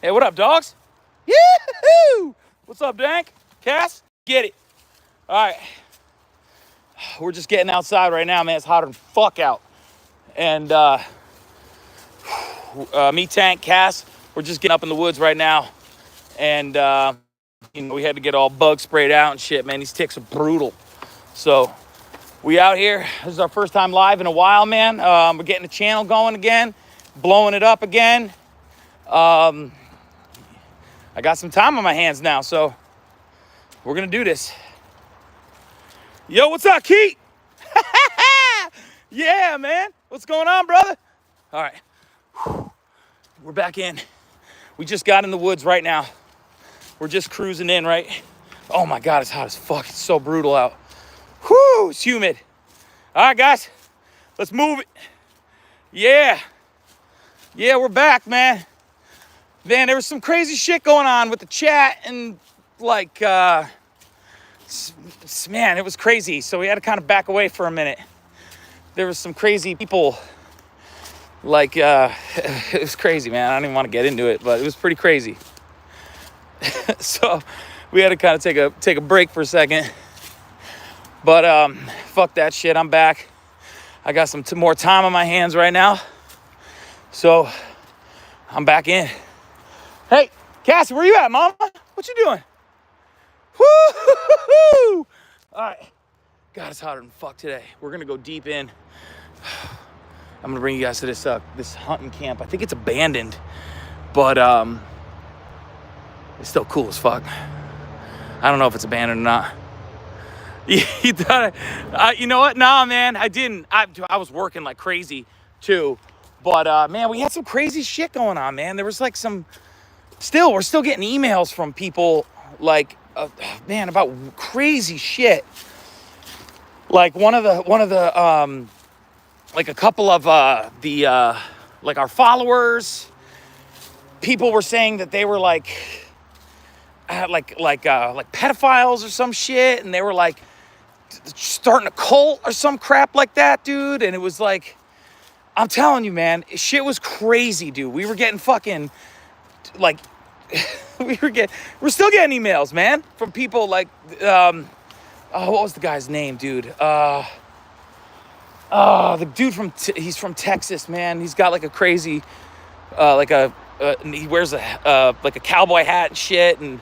Hey, what up, dogs? Yee-hoo! What's up, Dank? Cass? Get it. All right. We're just getting outside right now, man. It's hotter than fuck out. And me, Tank, Cass, we're just getting up in the woods right now. And, we had to get all bug sprayed out and shit, man. These ticks are brutal. So we out here. This is our first time live in a while, man. We're getting the channel going again, blowing it up again. I got some time on my hands now, so we're gonna do this. Yo, what's up, Keith? Yeah, man. What's going on, brother? All right. We're back in. We just got in the woods right now. We're just cruising in, right? Oh my God, it's hot as fuck. It's so brutal out. Whew, it's humid. All right, guys, let's move it. Yeah, we're back, man. Man, there was some crazy shit going on with the chat and like, man, it was crazy. So we had to kind of back away for a minute. There was some crazy people, like, it was crazy, man. I don't even want to get into it, but it was pretty crazy. So we had to kind of take a break for a second. But fuck that shit. I'm back. I got some more time on my hands right now. So I'm back in. Hey, Cassie, where you at, mama? What you doing? Woo-hoo-hoo-hoo! All right. God, it's hotter than fuck today. We're going to go deep in. I'm going to bring you guys to this hunting camp. I think it's abandoned, but it's still cool as fuck. I don't know if it's abandoned or not. You thought you know what? Nah, man, I didn't. I was working like crazy, too. But, man, we had some crazy shit going on, man. There was like some... we're still getting emails from people like, man, about crazy shit. Like one of the, like a couple of like our followers, people were saying that they were like pedophiles or some shit, and they were like starting a cult or some crap like that, dude. And it was like, I'm telling you, man, shit was crazy, dude. We were getting fucking like. We're still getting emails, man, from people like, what was the guy's name, dude? The dude he's from Texas, man. He's got like a crazy, he wears like a cowboy hat and shit, and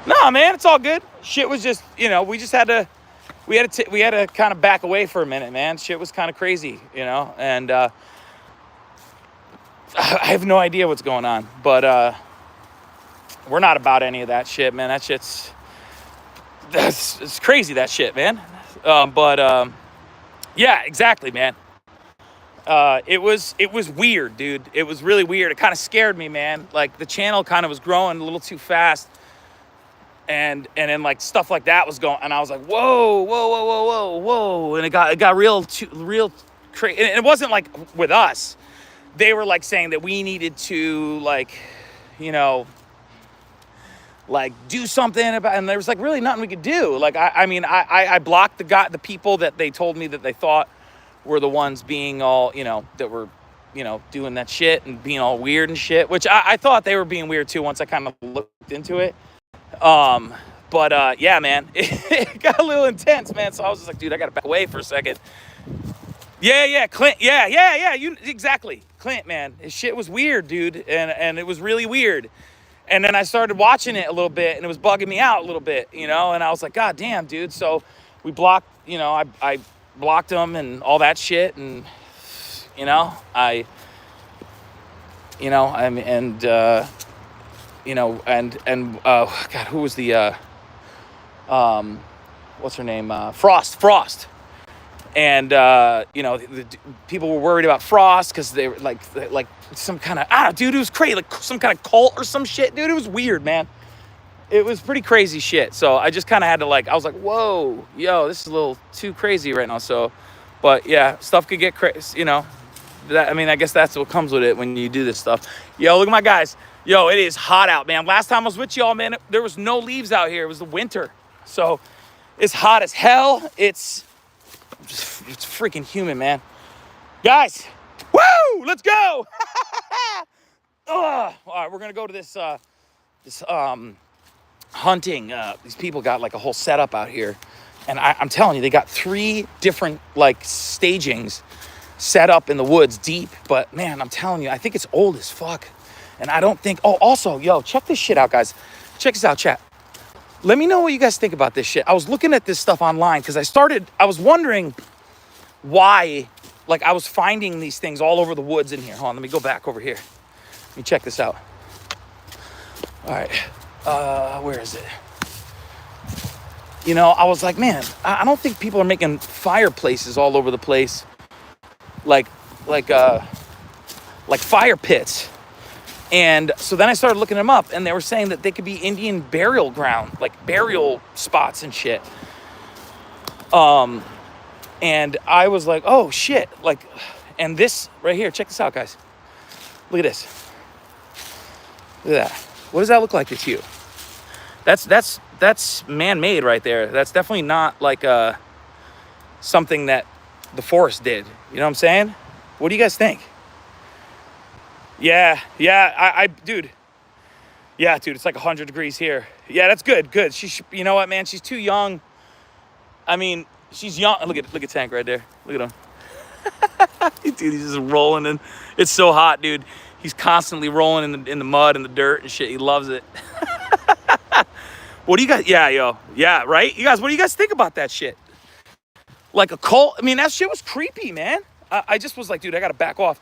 nah, man, it's all good. Shit was just, we had to kind of back away for a minute, man. Shit was kind of crazy, and I have no idea what's going on, but we're not about any of that shit, man. It's crazy, that shit, man. Yeah, exactly, man. It was weird, dude. It was really weird. It kind of scared me, man. Like the channel kind of was growing a little too fast. And then like stuff like that was going, and I was like, whoa, and it got real crazy. And it wasn't like with us. They were like saying that we needed to like do something about, and there was like really nothing we could do. Like I blocked the people that they told me that they thought were the ones being all that were doing that shit and being all weird and shit, which I thought they were being weird too once I kind of looked into it. Yeah, man, it got a little intense, man. So I was just like, dude, I gotta back away for a second. Yeah, Clint. Yeah. Exactly. Clint, man. His shit was weird, dude. And it was really weird. And then I started watching it a little bit, and it was bugging me out a little bit, and I was like, God damn, dude. So we blocked, I blocked him and all that shit. And, God, who was the, what's her name? Frost. And, the people were worried about Frost because they were like some kind of, dude, it was crazy. Like some kind of cult or some shit, dude. It was weird, man. It was pretty crazy shit. So I just kind of had to I was like, whoa, yo, this is a little too crazy right now. So, but yeah, stuff could get crazy, I guess that's what comes with it when you do this stuff. Yo, look at my guys. Yo, it is hot out, man. Last time I was with y'all, man, there was no leaves out here. It was the winter. So it's hot as hell. It's freaking humid, man. Guys, woo, let's go. All right, we're gonna go to this hunting. These people got like a whole setup out here, and I'm telling you, they got 3 different like stagings set up in the woods deep. But man, I'm telling you, I think it's old as fuck. And I don't think, oh, also, yo, check this shit out, guys. Check this out, chat. Let me know what you guys think about this shit. I was looking at this stuff online because I was wondering why, like, I was finding these things all over the woods in here. Hold on, let me go back over here. Let me check this out. All right, where is it? You know, I was like, man, I don't think people are making fireplaces all over the place, like fire pits. And so then I started looking them up, and they were saying that they could be Indian burial ground, like burial spots and shit. And I was like, oh shit, like, and this right here, check this out, guys. Look at this. Look at that. What does that look like to you? That's man-made right there. That's definitely not like something that the forest did. You know what I'm saying? What do you guys think? Yeah, dude. Yeah, dude, it's like 100 degrees here. Yeah, that's good. You know what, man? She's too young. I mean, she's young. Look at Tank right there. Look at him. Dude, he's just rolling in. It's so hot, dude. He's constantly rolling in the mud and the dirt and shit. He loves it. What do you guys? Yeah, right. You guys, what do you guys think about that shit? Like a cult? I mean, that shit was creepy, man. I just was like, dude, I gotta back off.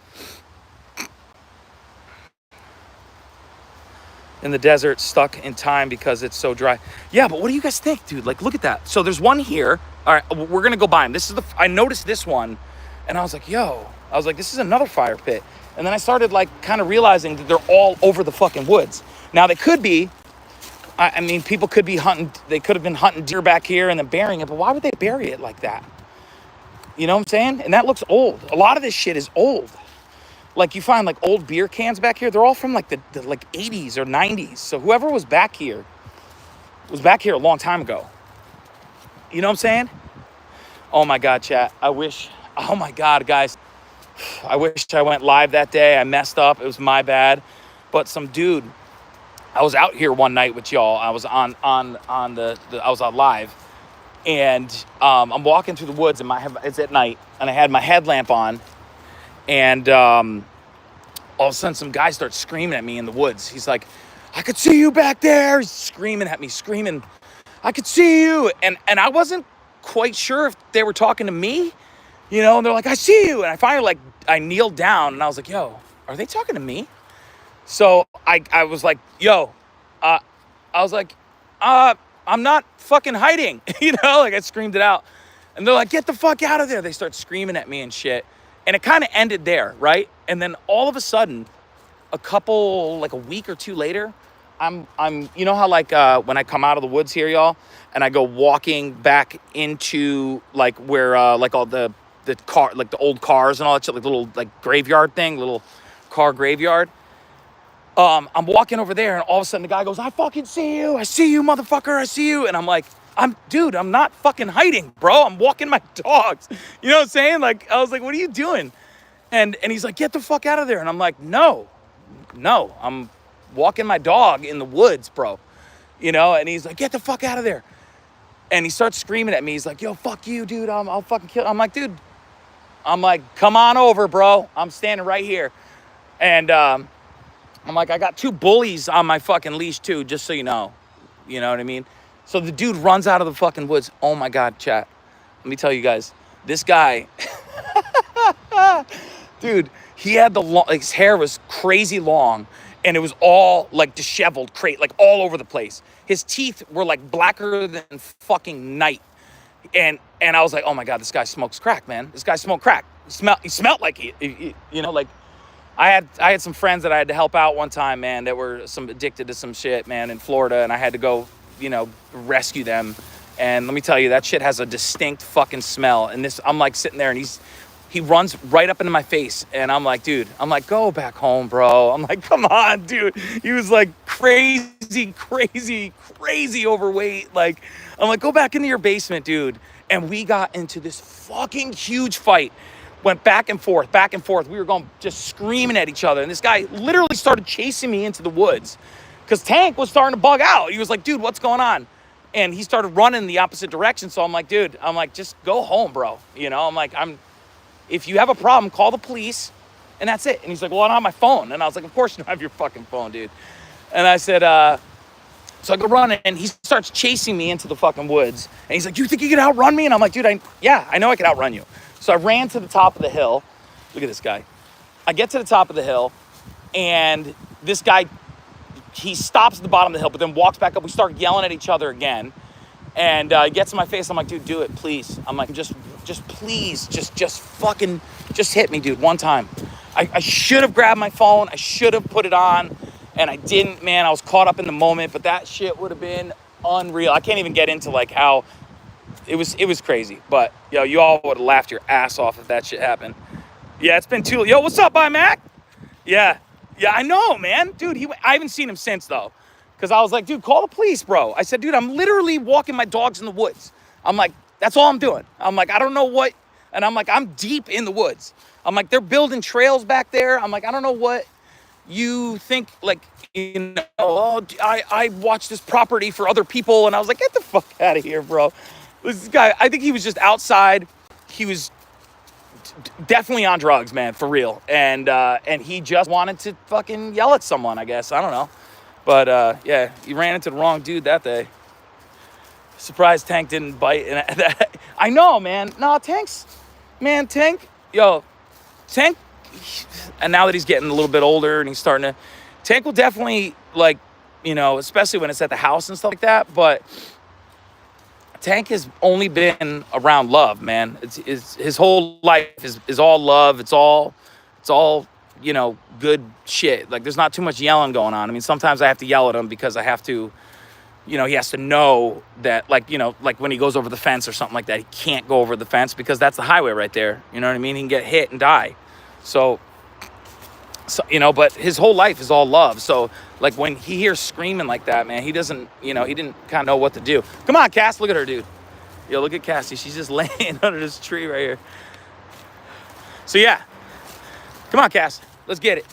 In the desert, stuck in time because it's so dry. Yeah, but what do you guys think, dude? Like, look at that. So there's one here. All right, we're gonna go by him. I noticed this one, and I was like, this is another fire pit. And then I started like kind of realizing that they're all over the fucking woods. Now they could be, I mean, people could be hunting, they could have been hunting deer back here and then burying it, but why would they bury it like that? You know what I'm saying? And that looks old. A lot of this shit is old. Like you find like old beer cans back here. They're all from like the like 80s or 90s. So whoever was back here a long time ago. You know what I'm saying? Oh my God, chat. Oh my God, guys. I wish I went live that day. I messed up. It was my bad. But some dude, I was out here one night with y'all. I was I was on live. And I'm walking through the woods and it's at night and I had my headlamp on. And all of a sudden, some guy starts screaming at me in the woods. He's like, I could see you back there. He's screaming at me, I could see you. And I wasn't quite sure if they were talking to me, you know, and they're like, I see you. And I finally, I kneeled down and I was like, yo, are they talking to me? So I was like, yo, I'm not fucking hiding, you know, like I screamed it out. And they're like, get the fuck out of there. They start screaming at me and shit. And it kind of ended there, right? And then all of a sudden, a week or two later, I'm you know how like when I come out of the woods here, y'all, and I go walking back into like where like all the car, like the old cars and all that shit, like little like graveyard thing, little car graveyard. I'm walking over there and all of a sudden the guy goes, I fucking see you, motherfucker, I see you. And I'm like, I'm not fucking hiding, bro. I'm walking my dogs. You know what I'm saying? Like, I was like, what are you doing? And he's like, get the fuck out of there. And I'm like, no, I'm walking my dog in the woods, bro. You know? And he's like, get the fuck out of there. And he starts screaming at me. He's like, yo, fuck you, dude. I'll fucking kill. I'm like, dude, come on over, bro. I'm standing right here. And I'm like, I got 2 bullies on my fucking leash too, just so you know. You know what I mean? So the dude runs out of the fucking woods. Oh my God, chat. Let me tell you guys, this guy, dude, he had his hair was crazy long and it was all like disheveled, like all over the place. His teeth were like blacker than fucking night. And I was like, oh my God, this guy smokes crack, man. This guy smoked crack. He smelled like he you know, like I had some friends that I had to help out one time, man, that were addicted to some shit, man, in Florida, and I had to go, you know, rescue them. And let me tell you, that shit has a distinct fucking smell. And I'm like sitting there and he runs right up into my face. And I'm like, dude, go back home, bro. I'm like, come on, dude. He was like crazy overweight. Like, I'm like, go back into your basement, dude. And we got into this fucking huge fight went back and forth, back and forth. We were going just screaming at each other. And this guy literally started chasing me into the woods because Tank was starting to bug out. He was like, dude, what's going on? And he started running the opposite direction. So I'm like, dude, just go home, bro. You know, if you have a problem, call the police and that's it. And he's like, well, I don't have my phone. And I was like, of course you don't have your fucking phone, dude. And I said, so I go running and he starts chasing me into the fucking woods. And he's like, you think you can outrun me? And I'm like, dude, yeah, I know I can outrun you. So I ran to the top of the hill. Look at this guy. I get to the top of the hill and this guy, he stops at the bottom of the hill, but then walks back up. We start yelling at each other again. And he gets in my face. I'm like, dude, do it, please. I'm like, just please, just hit me, dude, one time. I should have grabbed my phone. I should have put it on. And I didn't, man. I was caught up in the moment, but that shit would have been unreal. I can't even get into like how it was crazy. But yo, you all would have laughed your ass off if that shit happened. Yeah, it's been too. Yo, what's up, Mac? Yeah, I know, man, dude. I haven't seen him since though, because I was like, dude, call the police, bro. I said, dude, I'm literally walking my dogs in the woods. I'm like, that's all I'm doing. I'm like, I don't know what, and I'm like, I'm deep in the woods. I'm like, they're building trails back there. I'm like, I don't know what you think, like, you know, oh, I watch this property for other people. And I was like, get the fuck out of here, bro. This guy, I think he was just outside. He was definitely on drugs, man, for real. And he just wanted to fucking yell at someone, I guess. I don't know. But yeah, he ran into the wrong dude that day. Surprised Tank didn't bite. And I know, man. No, Tank, Tank, and now that he's getting a little bit older and he's starting to, Tank will definitely, like, you know, especially when it's at the house and stuff like that, but Tank has only been around love, man. It's his whole life is all love. It's all, you know, good shit. Like, there's not too much yelling going on. I mean, sometimes I have to yell at him because I have to, you know, he has to know that, like, you know, like when he goes over the fence or something like that, he can't go over the fence because that's the highway right there. You know what I mean? He can get hit and die. So, you know, but his whole life is all love. So, like, when he hears screaming like that, man, he doesn't, you know, he didn't kind of know what to do. Come on, Cass, look at her, dude. Yo, look at Cassie. She's just laying under this tree right here. So, yeah. Come on, Cass. Let's get it.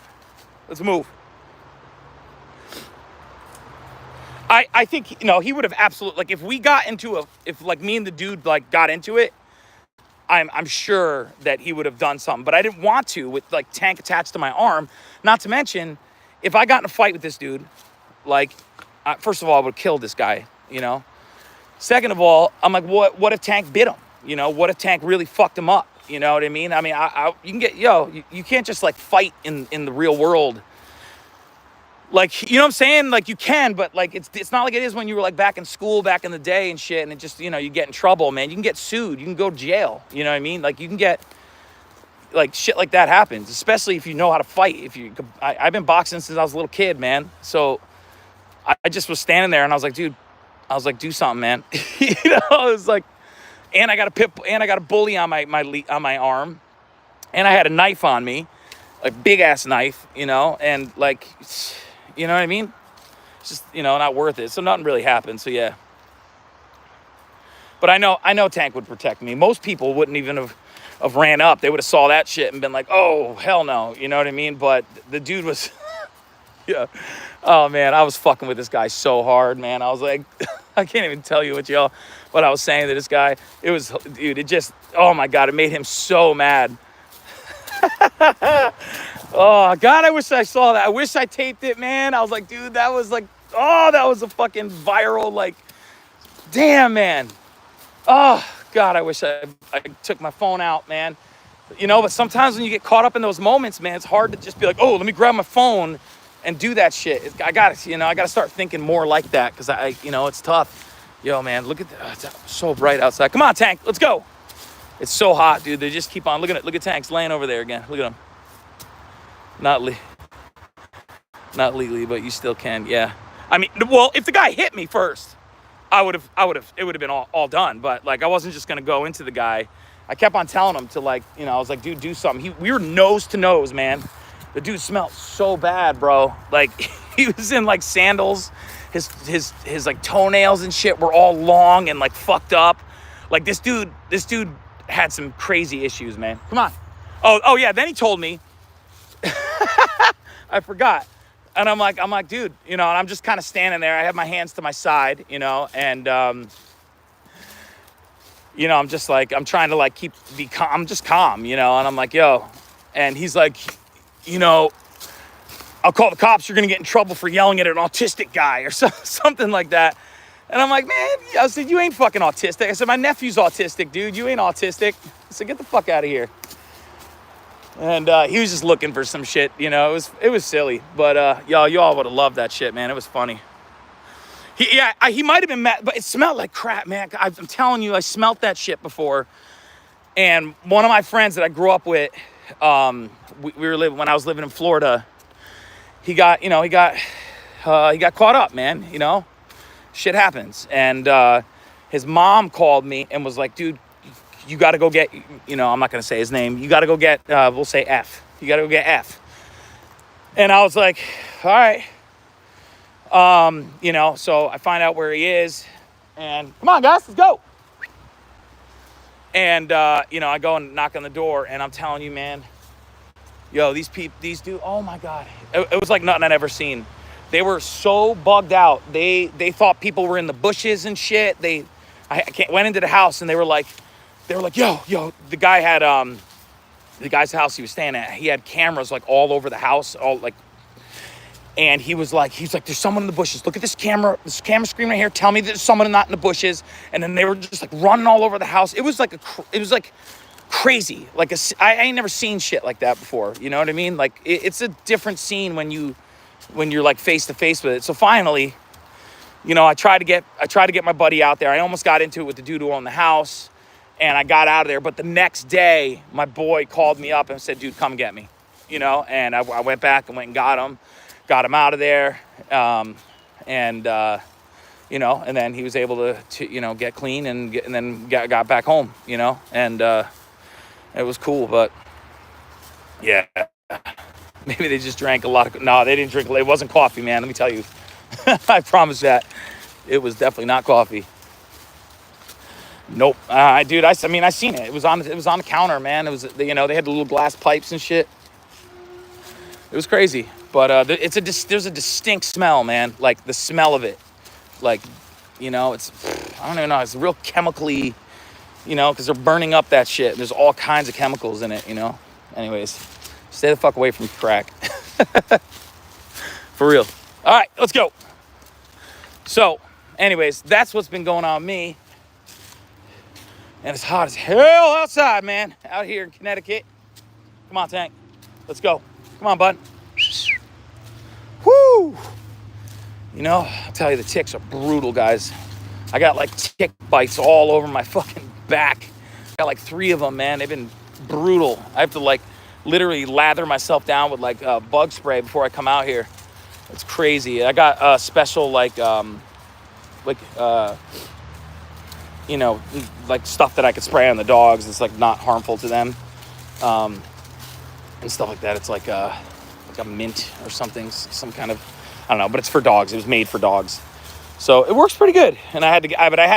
Let's move. I think, you know, he would have absolutely, like, if we got into if like me and the dude, like, got into it, I'm sure that he would have done something, but I didn't want to with, like, Tank attached to my arm. Not to mention, if I got in a fight with this dude, like, first of all, I would have killed this guy, you know? Second of all, I'm like, what if Tank bit him? You know, what if Tank really fucked him up? You know what I mean? I mean, you can get, you can't just, like, fight in the real world. Like, you know what I'm saying? Like, you can, but, like, it's not like it is when you were, like, back in school back in the day and shit, and it just, you know, you get in trouble, man. You can get sued. You can go to jail. You know what I mean? Like, you can get, like, shit like that happens, especially if you know how to fight. I've been boxing since I was a little kid, man. So I just was standing there, and I was like, dude, do something, man. You know, I was like, and I got a bully on my arm, and I had a knife on me, like, big ass knife, you know, and, like, you know what I mean? It's just, you know, not worth it. So nothing really happened. So yeah. But I know Tank would protect me. Most people wouldn't even have ran up. They would have saw that shit and been like, oh, hell no. You know what I mean? But the dude was, yeah. Oh man, I was fucking with this guy so hard, man. I was like, I can't even tell you what I was saying to this guy. It was, dude, it just, oh my God, it made him so mad. Oh God, I wish I saw that. I wish I taped it, man. I was like, dude, that was like, oh, that was a fucking viral, like, damn, man. Oh God, I wish I took my phone out, man. You know, but sometimes when you get caught up in those moments, man, it's hard to just be like, oh, let me grab my phone and do that shit. I gotta start thinking more like that, because you know, it's tough. Yo, man, look at that. It's so bright outside. Come on, Tank, let's go. It's so hot, dude. They just keep on. Look at Tank's laying over there again. Look at him. Not legally, but you still can. Yeah. I mean, well, if the guy hit me first, it would have been all done. But, like, I wasn't just gonna go into the guy. I kept on telling him to, like, you know, I was like, dude, do something. We were nose to nose, man. The dude smelled so bad, bro. Like, he was in, like, sandals. His like toenails and shit were all long and, like, fucked up. Like, this dude had some crazy issues, man. Come on. Oh yeah. Then he told me, I forgot. And I'm like, dude, you know, and I'm just kind of standing there. I have my hands to my side, you know, and, you know, I'm just like, I'm trying to like be calm. I'm just calm, you know, and I'm like, yo, and he's like, you know, I'll call the cops. You're going to get in trouble for yelling at an autistic guy or something like that. And I'm like, man, I said, you ain't fucking autistic. I said, my nephew's autistic, dude. You ain't autistic. I said, get the fuck out of here. And he was just looking for some shit, you know. It was silly, but y'all would have loved that shit, man. It was funny. He might have been mad, but it smelled like crap, man. I'm telling you, I smelt that shit before. And one of my friends that I grew up with, we were living when I was living in Florida. He got caught up, man. You know, shit happens. And his mom called me and was like, dude, you got to go get, you know, I'm not going to say his name. You got to go get, we'll say F. You got to go get F. And I was like, all right. You know, so I find out where he is and come on, guys, let's go. And, you know, I go and knock on the door and I'm telling you, man, yo, these dudes, oh my God. It was like nothing I'd ever seen. They were so bugged out. They thought people were in the bushes and shit. Went into the house and they were like, yo, the guy had, the guy's house he was staying at, he had cameras like all over the house, and he was like, there's someone in the bushes. Look at this camera screen right here. Tell me there's someone not in the bushes. And then they were just like running all over the house. It was like crazy. Like I ain't never seen shit like that before. You know what I mean? Like it's a different scene when you're like face to face with it. So finally, you know, I tried to get my buddy out there. I almost got into it with the dude who owned the house. And I got out of there, but the next day, my boy called me up and said, dude, come get me, you know? And I went back and went and got him out of there. You know, and then he was able to you know, get clean and then got back home, you know? And it was cool, but yeah, maybe they just drank a lot of, no, they didn't drink, it wasn't coffee, man, let me tell you. I promise that. It was definitely not coffee. Nope. Dude, I mean, I seen it. It was on the counter, man. It was, you know, they had the little glass pipes and shit. It was crazy, but there's a distinct smell, man. Like the smell of it, like, you know, I don't even know. It's real chemically, you know, because they're burning up that shit. There's all kinds of chemicals in it, you know. Anyways, stay the fuck away from crack. For real. All right, let's go. So, anyways, that's what's been going on with me. And it's hot as hell outside, man. Out here in Connecticut. Come on, Tank. Let's go. Come on, bud. Woo! You know, I'll tell you, the ticks are brutal, guys. I got like tick bites all over my fucking back. I got like 3 of them, man. They've been brutal. I have to like literally lather myself down with like bug spray before I come out here. It's crazy. I got special you know, like stuff that I could spray on the dogs. It's like not harmful to them, and stuff like that. It's like a mint or something, some kind of, I don't know, but it's for dogs. It was made for dogs, so it works pretty good. And I had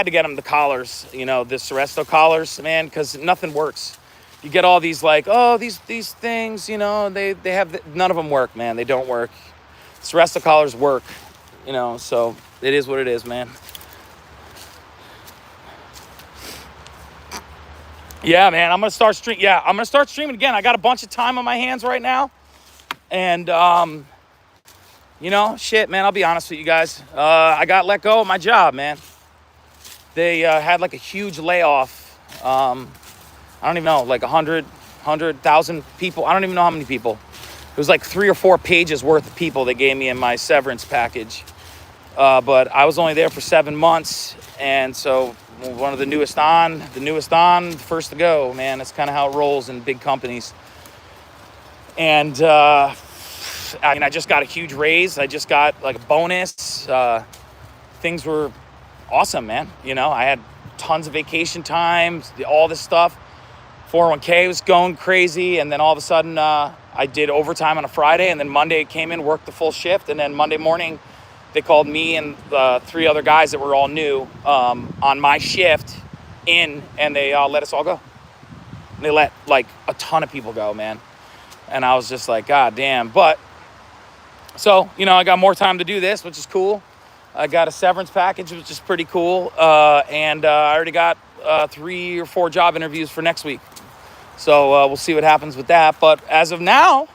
to get them the collars, you know, the Seresto collars, man, because nothing works. You get all these like, oh, these things, you know, they have none of them work, man. They don't work. Seresto collars work, you know, so it is what it is, man. Yeah, man, I'm going to start streaming again. I got a bunch of time on my hands right now. And, you know, shit, man, I'll be honest with you guys. I got let go of my job, man. They had like a huge layoff. I don't even know, like 100,000 people. I don't even know how many people. It was like 3 or 4 pages worth of people they gave me in my severance package. But I was only there for 7 months. And so one of the newest on, first to go, man. That's kind of how it rolls in big companies. And I mean, I just got a huge raise. I just got like a bonus. Things were awesome, man. You know, I had tons of vacation time, all this stuff. 401k was going crazy. And then all of a sudden, I did overtime on a Friday. And then Monday came in, worked the full shift. And then Monday morning, they called me and 3 other guys that were all new on my shift in, and they let us all go. And they let like a ton of people go, man. And I was just like, God damn. But so, you know, I got more time to do this, which is cool. I got a severance package, which is pretty cool. And I already got 3 or 4 job interviews for next week. So we'll see what happens with that. But as of now,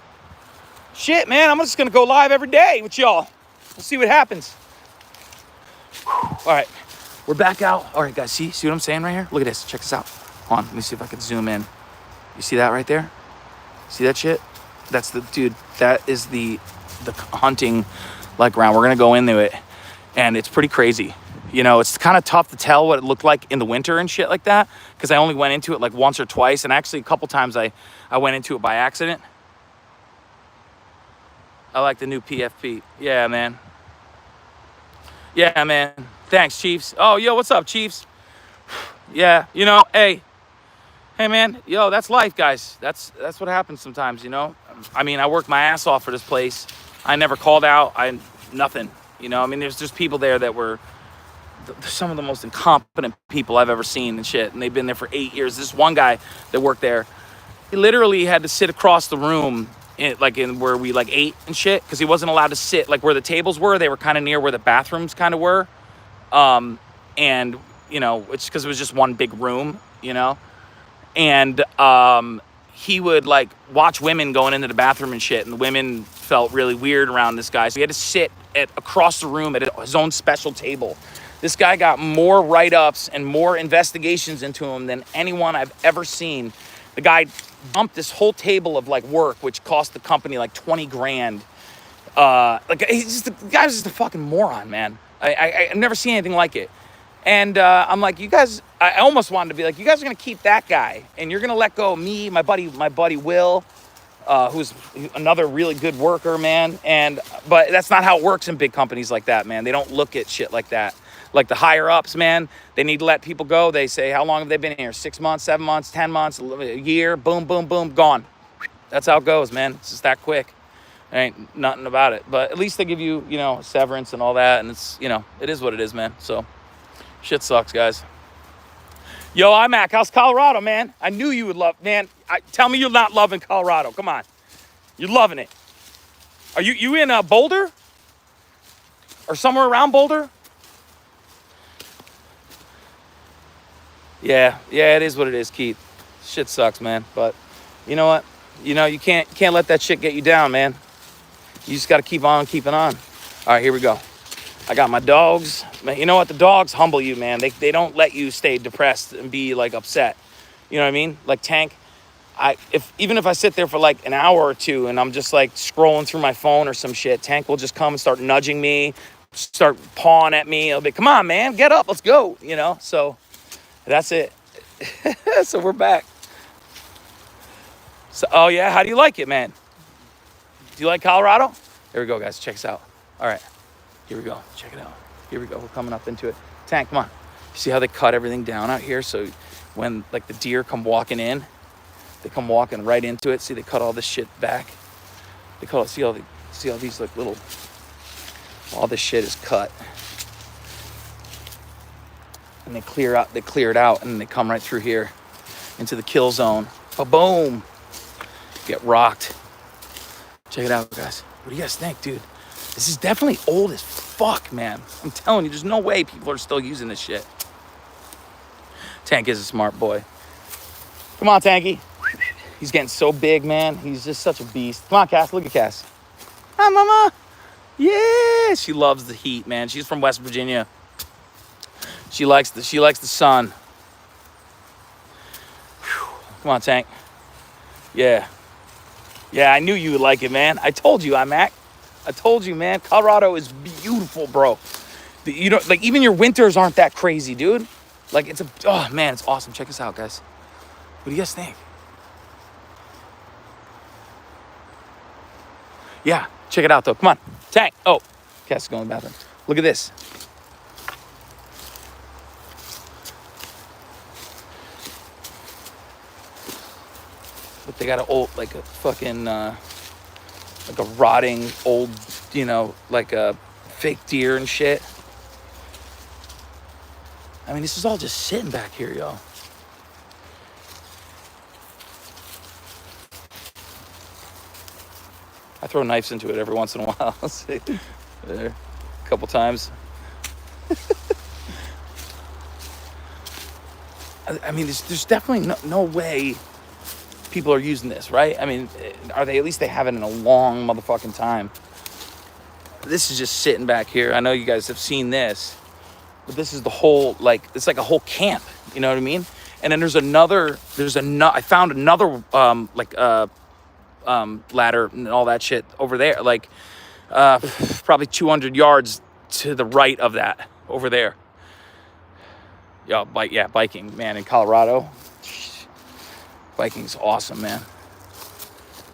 shit, man, I'm just going to go live every day with y'all. We'll see what happens. Whew. All right, we're back out. All right, guys, see what I'm saying right here? Look at this. Check this out. Hold on, let me see if I can zoom in. You see that right there? See that shit? That's the, dude, that is the hunting like ground. We're going to go into it. And it's pretty crazy. You know, it's kind of tough to tell what it looked like in the winter and shit like that, because I only went into it like once or twice, and actually a couple times I went into it by accident. I like the new PFP. Yeah, man. Yeah, man. Thanks, Chiefs. Oh, yo, what's up, Chiefs? Yeah, you know, hey, man, yo, that's life, guys. That's what happens sometimes, you know. I mean, I worked my ass off for this place. I never called out. Nothing. You know, I mean, there's just people there that were some of the most incompetent people I've ever seen and shit. And they've been there for 8 years. This one guy that worked there, he literally had to sit across the room in where we like ate and shit, because he wasn't allowed to sit like where the tables were. They were kind of near where the bathrooms kind of were. And, you know, it's because it was just one big room, you know. And he would like watch women going into the bathroom and shit. And the women felt really weird around this guy. So he had to sit across the room at his own special table. This guy got more write-ups and more investigations into him than anyone I've ever seen. The guy dumped this whole table of like work, which cost the company like 20 grand. The guy's just a fucking moron, man. I've never seen anything like it. And I'm like, you guys, I almost wanted to be like, you guys are gonna keep that guy, and you're gonna let go of me, my buddy Will, who's another really good worker, man. But that's not how it works in big companies like that, man. They don't look at shit like that. Like the higher ups, man, they need to let people go. They say, how long have they been here? 6 months, 7 months, 10 months, a year, boom, boom, boom, gone. That's how it goes, man. It's just that quick. There ain't nothing about it. But at least they give you, you know, severance and all that. And it's, you know, it is what it is, man. So shit sucks, guys. Yo, I'm Mac. How's Colorado, man? I knew you would love, man. Tell me you're not loving Colorado. Come on. You're loving it. Are you in Boulder? Or somewhere around Boulder? Yeah, it is what it is, Keith. Shit sucks, man. But you know what? You know, you can't let that shit get you down, man. You just got to keep on keeping on. All right, here we go. I got my dogs. Man, you know what? The dogs humble you, man. They don't let you stay depressed and be like upset. You know what I mean? Like Tank, even if I sit there for like an hour or two and I'm just like scrolling through my phone or some shit, Tank will just come and start nudging me, start pawing at me. He'll be, come on, man, get up, let's go. You know, so that's it. So we're back. So, oh yeah, how do you like it, man? Do you like Colorado? Here we go, guys. Check this out. All right, here we go. Check it out. Here we go. We're coming up into it. Tank, come on. You see how they cut everything down out here? So when like the deer come walking in, they come walking right into it. See, they cut all this shit back. They cut. See all these like little. All this shit is cut. And they clear it out, and they come right through here into the kill zone. Boom. Get rocked. Check it out, guys. What do you guys think, dude? This is definitely old as fuck, man. I'm telling you, there's no way people are still using this shit. Tank is a smart boy. Come on, Tanky. He's getting so big, man. He's just such a beast. Come on, Cass. Look at Cass. Hi, Mama. Yeah. She loves the heat, man. She's from West Virginia. She likes the sun. Whew. Come on, Tank. Yeah. Yeah, I knew you would like it, man. I told you, Mac. I told you, man. Colorado is beautiful, bro. You know, like even your winters aren't that crazy, dude. Like oh man, it's awesome. Check this out, guys. What do you guys think? Yeah, check it out though. Come on, Tank. Oh, Cass is going to the bathroom. Look at this. But they got a fucking, like a rotting old, you know, like a fake deer and shit. I mean, this is all just sitting back here, y'all. I throw knives into it every once in a while. See, there, a couple times. I mean, there's definitely no way people are using this, right? I mean, are they? At least they haven't in a long motherfucking time. This is just sitting back here. I know you guys have seen this, but this is the whole, like, it's like a whole camp. You know what I mean? And then I found another ladder and all that shit over there, like probably 200 yards to the right of that over there. Biking, man, in Colorado. Biking's awesome, man.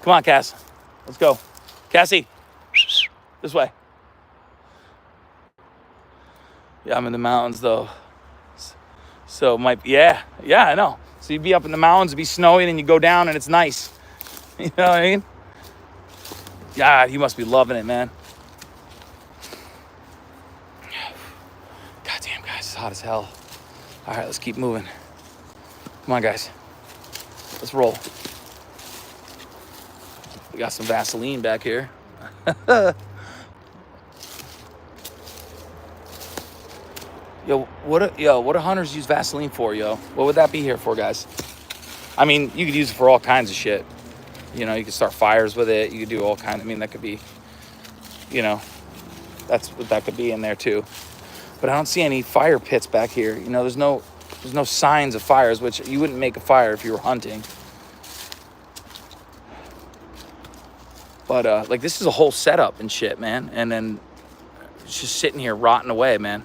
Come on, Cass. Let's go. Cassie, this way. Yeah, I'm in the mountains, though. So, yeah, I know. So you'd be up in the mountains, it'd be snowing, and you go down, and it's nice. You know what I mean? God, you must be loving it, man. Goddamn, guys, it's hot as hell. All right, let's keep moving. Come on, guys. Let's roll. We got some Vaseline back here. What do hunters use Vaseline for, yo? What would that be here for, guys? I mean, you could use it for all kinds of shit. You know, you could start fires with it. You could do all kinds. I mean, that could be, you know, that's what that could be in there too. But I don't see any fire pits back here. You know, there's no signs of fires, which you wouldn't make a fire if you were hunting. But like, this is a whole setup and shit, man. And then it's just sitting here rotting away, man.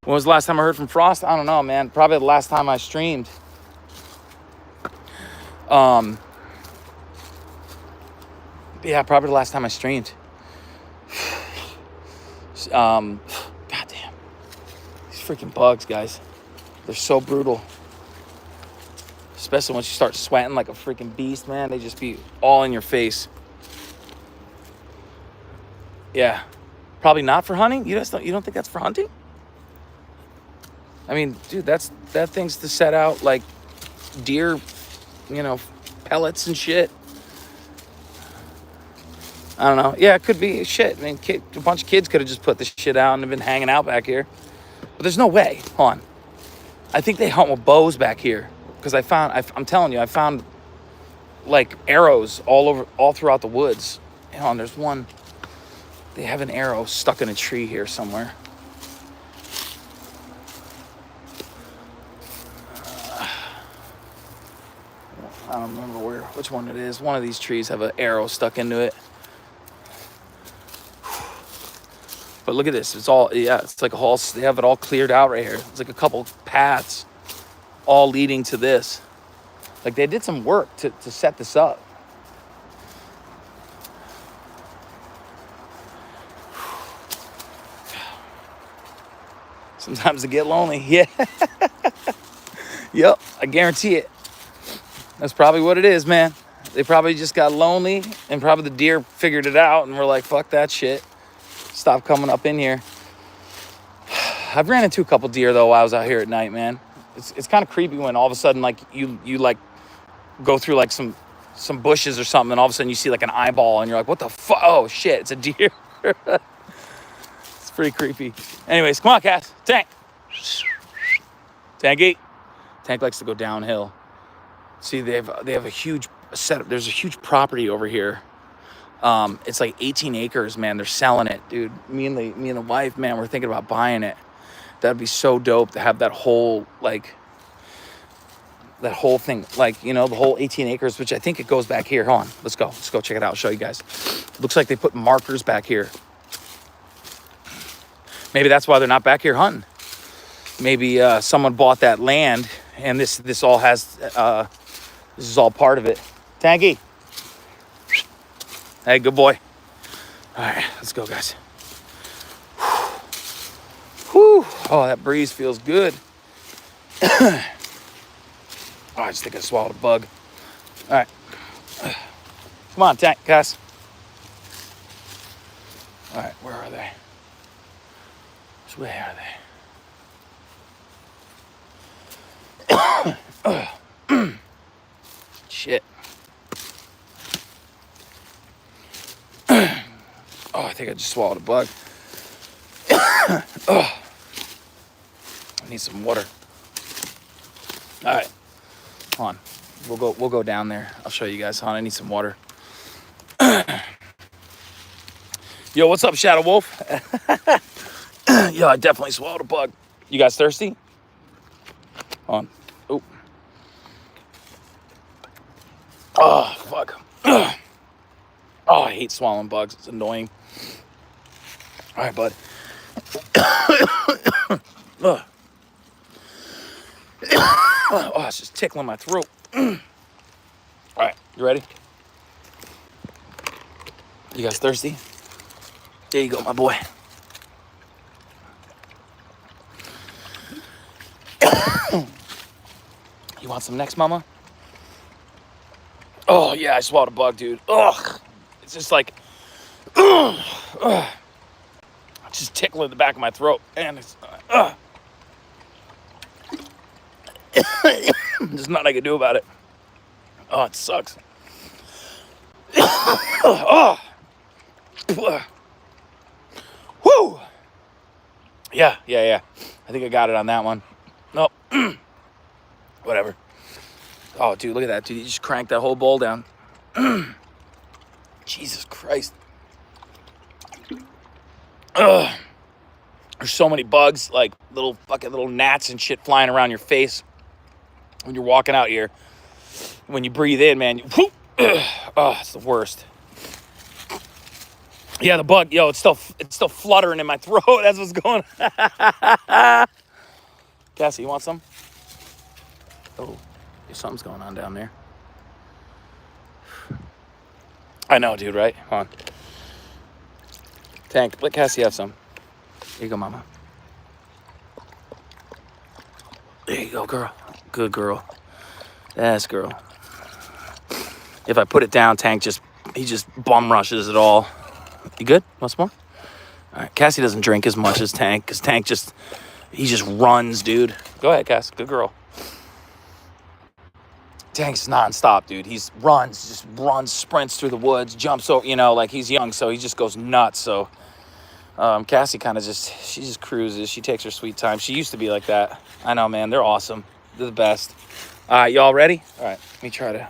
When was the last time I heard from Frost? I don't know, man. Probably the last time I streamed. Yeah, probably the last time I streamed. Goddamn. These freaking bugs, guys. They're so brutal. Especially once you start sweating like a freaking beast, man. They just be all in your face. Yeah. Probably not for hunting? You don't think that's for hunting? I mean, dude, that thing's to set out like deer, you know, pellets and shit. I don't know. Yeah, it could be shit. I mean, a bunch of kids could have just put this shit out and have been hanging out back here. But there's no way. Hold on. I think they hunt with bows back here. Because I'm telling you, I found like arrows all throughout the woods. Hold on, there's one. They have an arrow stuck in a tree here somewhere. I don't remember which one it is. One of these trees have an arrow stuck into it. But look at this. It's like a whole, they have it all cleared out right here. It's like a couple paths all leading to this. Like they did some work to set this up. Sometimes it get lonely. Yeah. Yep, I guarantee it. That's probably what it is, man. They probably just got lonely and probably the deer figured it out and were like, fuck that shit. Stop coming up in here. I've ran into a couple deer though while I was out here at night, man. It's kind of creepy when all of a sudden like you like go through like some bushes or something and all of a sudden you see like an eyeball and you're like, what the fuck? Oh shit, it's a deer. It's pretty creepy. Anyways, come on, Cass. Tank. Tanky. Tank likes to go downhill. See, they have a huge setup. There's a huge property over here. It's like 18 acres, man. They're selling it, dude. Me and the wife, man, we're thinking about buying it. That'd be so dope to have that whole thing, like, you know, the whole 18 acres, which I think it goes back here. Hold on, let's go check it out. I'll show you guys. Looks like they put markers back here. Maybe that's why they're not back here hunting. Maybe someone bought that land and this all has this is all part of it. Tanky. Hey, good boy. All right, let's go, guys. Whew. Oh, that breeze feels good. Oh, I just think I swallowed a bug. All right. Come on, Tank, Cass. All right, where are they? Which way are they? think I just swallowed a bug. Oh, I need some water. All right, hold on. We'll go down there. I'll show you guys. Hold on, I need some water. Yo, what's up, Shadow Wolf? Yo, I definitely swallowed a bug. You guys thirsty? Hold on. Oop. Oh, fuck. Oh, I hate swallowing bugs. It's annoying. All right, bud. Oh, it's just tickling my throat. All right, you ready? You guys thirsty? There you go, my boy. You want some next, mama? Oh, yeah, I swallowed a bug, dude. Ugh. It's just like, just tickling the back of my throat. And it's, there's nothing I can do about it. Oh, it sucks. Oh. Woo. Yeah. I think I got it on that one. Nope. Whatever. Oh, dude, look at that, dude. You just cranked that whole bowl down. Jesus Christ. Ugh. There's so many bugs, like little gnats and shit flying around your face when you're walking out here. When you breathe in, man, oh, it's the worst. Yeah, the bug, yo, it's still fluttering in my throat. That's what's going on. Cassie, you want some? Oh, something's going on down there. I know, dude, right? Hold on. Tank, let Cassie have some. Here you go, mama. There you go, girl. Good girl. Yes, girl. If I put it down, Tank he just bum rushes it all. You good? Want some more? All right, Cassie doesn't drink as much as Tank, because Tank he just runs, dude. Go ahead, Cass. Good girl. Tank's nonstop, dude. He runs, sprints through the woods, jumps over, like he's young, so he just goes nuts. So Cassie kind of she just cruises. She takes her sweet time. She used to be like that. I know, man. They're awesome. They're the best. All right, y'all ready? All right, let me try to.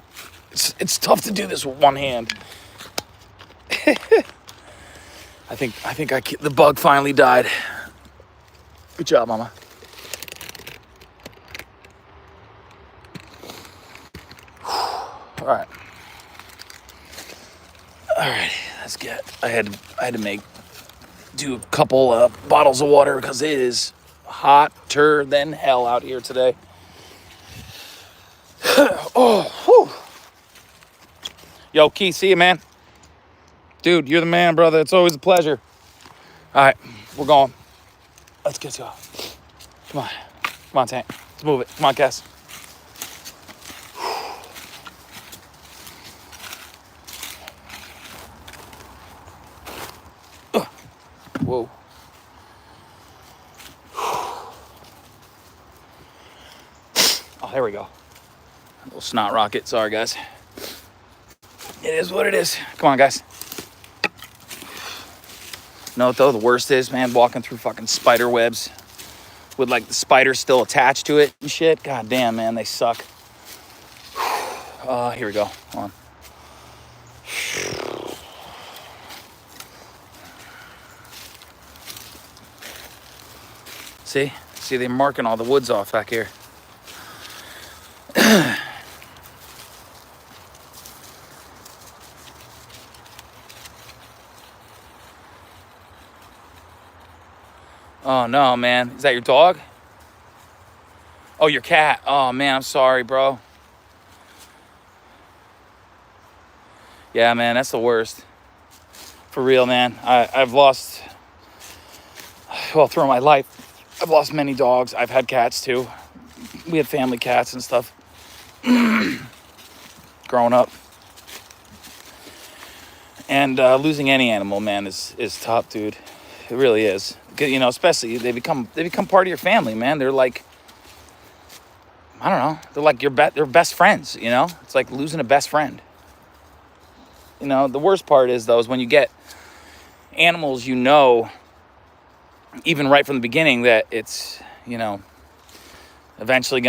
It's tough to do this with one hand. I think the bug finally died. Good job, mama. All right, let's get. I had to do a couple bottles of water because it is hotter than hell out here today. Oh, whew. Yo, Keith, see you, man. Dude, you're the man, brother. It's always a pleasure. All right, we're going. Let's get to it. Come on, Tank. Let's move it. Come on, Cass. Whoa. Oh, there we go. A little snot rocket. Sorry, guys. It is what it is. Come on, guys. No, though, the worst is, man, walking through fucking spider webs with, like, the spider still attached to it and shit. God damn, man, they suck. Here we go. Hold on. See, they're marking all the woods off back here. Oh, no, man. Is that your dog? Oh, your cat. Oh, man, I'm sorry, bro. Yeah, man, that's the worst. For real, man. I've lost, well, throughout my life, I've lost many dogs. I've had cats, too. We had family cats and stuff. Growing up. And losing any animal, man, is tough, dude. It really is. Especially they become part of your family, man. They're like, I don't know. They're like they're best friends. It's like losing a best friend. The worst part is though is when you get animals, you know, even right from the beginning that it's, you know, eventually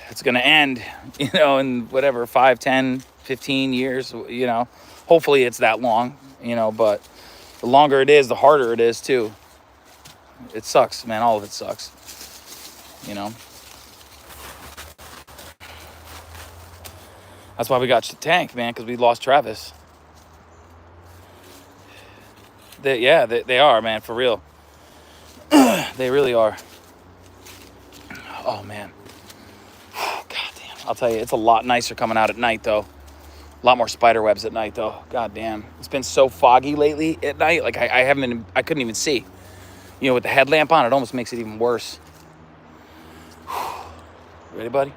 it's gonna end, you know, in whatever, 5, 10, 15 years, you know. Hopefully it's that long, you know, but the longer it is, the harder it is too. It sucks, man. All of it sucks, you know. That's why we got Tank, man, because we lost Travis. They are, man, for real. They really are. Oh, man. God damn. I'll tell you, it's a lot nicer coming out at night, though. A lot more spider webs at night, though. God damn. It's been so foggy lately at night. Like, I couldn't even see. You know, with the headlamp on, it almost makes it even worse. Ready, buddy?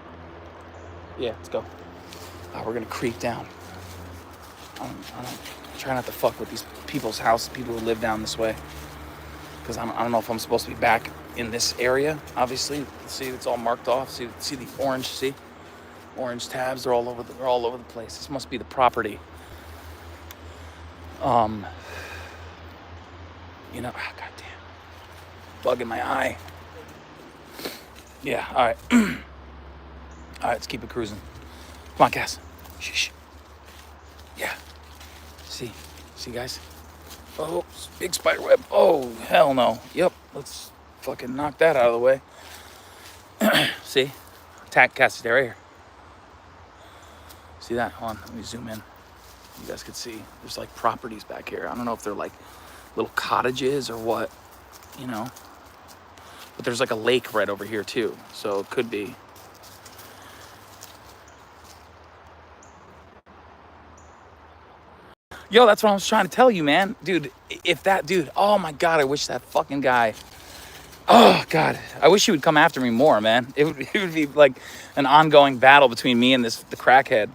Yeah, let's go. We're going to creep down. I try not to fuck with these people's houses, people who live down this way. Because I don't know if I'm supposed to be back in this area, obviously. See, it's all marked off. See the orange, see? Orange tabs, they're all over the place. This must be the property. You know, goddamn. Bug in my eye. Yeah, all right. All right, let's keep it cruising. Come on, Cass. Shh. Yeah. See, guys? Oh, big spider web. Oh, hell no. Yep, let's fucking knock that out of the way. See? Attack Cass, right here. See that? Hold on, let me zoom in. You guys can see there's like properties back here. I don't know if they're like little cottages or what, you know. But there's like a lake right over here too, so it could be. Yo, that's what I was trying to tell you, man. Dude, oh my God, I wish that fucking guy, oh God, I wish he would come after me more, man. It would be like an ongoing battle between me and the crackhead.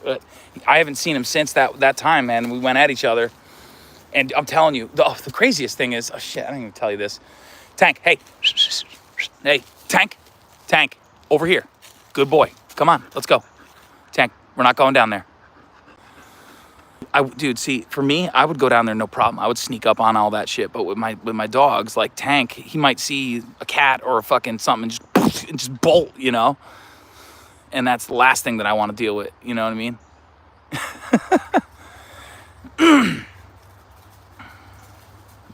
But I haven't seen him since that time, man. We went at each other. And I'm telling you, the craziest thing is, oh shit, I didn't even tell you this. Tank, hey, Tank, over here. Good boy, come on, let's go. Tank, we're not going down there. Dude, see, for me, I would go down there no problem. I would sneak up on all that shit. But with my dogs, like Tank, he might see a cat or a fucking something and just bolt, you know? And that's the last thing that I want to deal with, you know what I mean?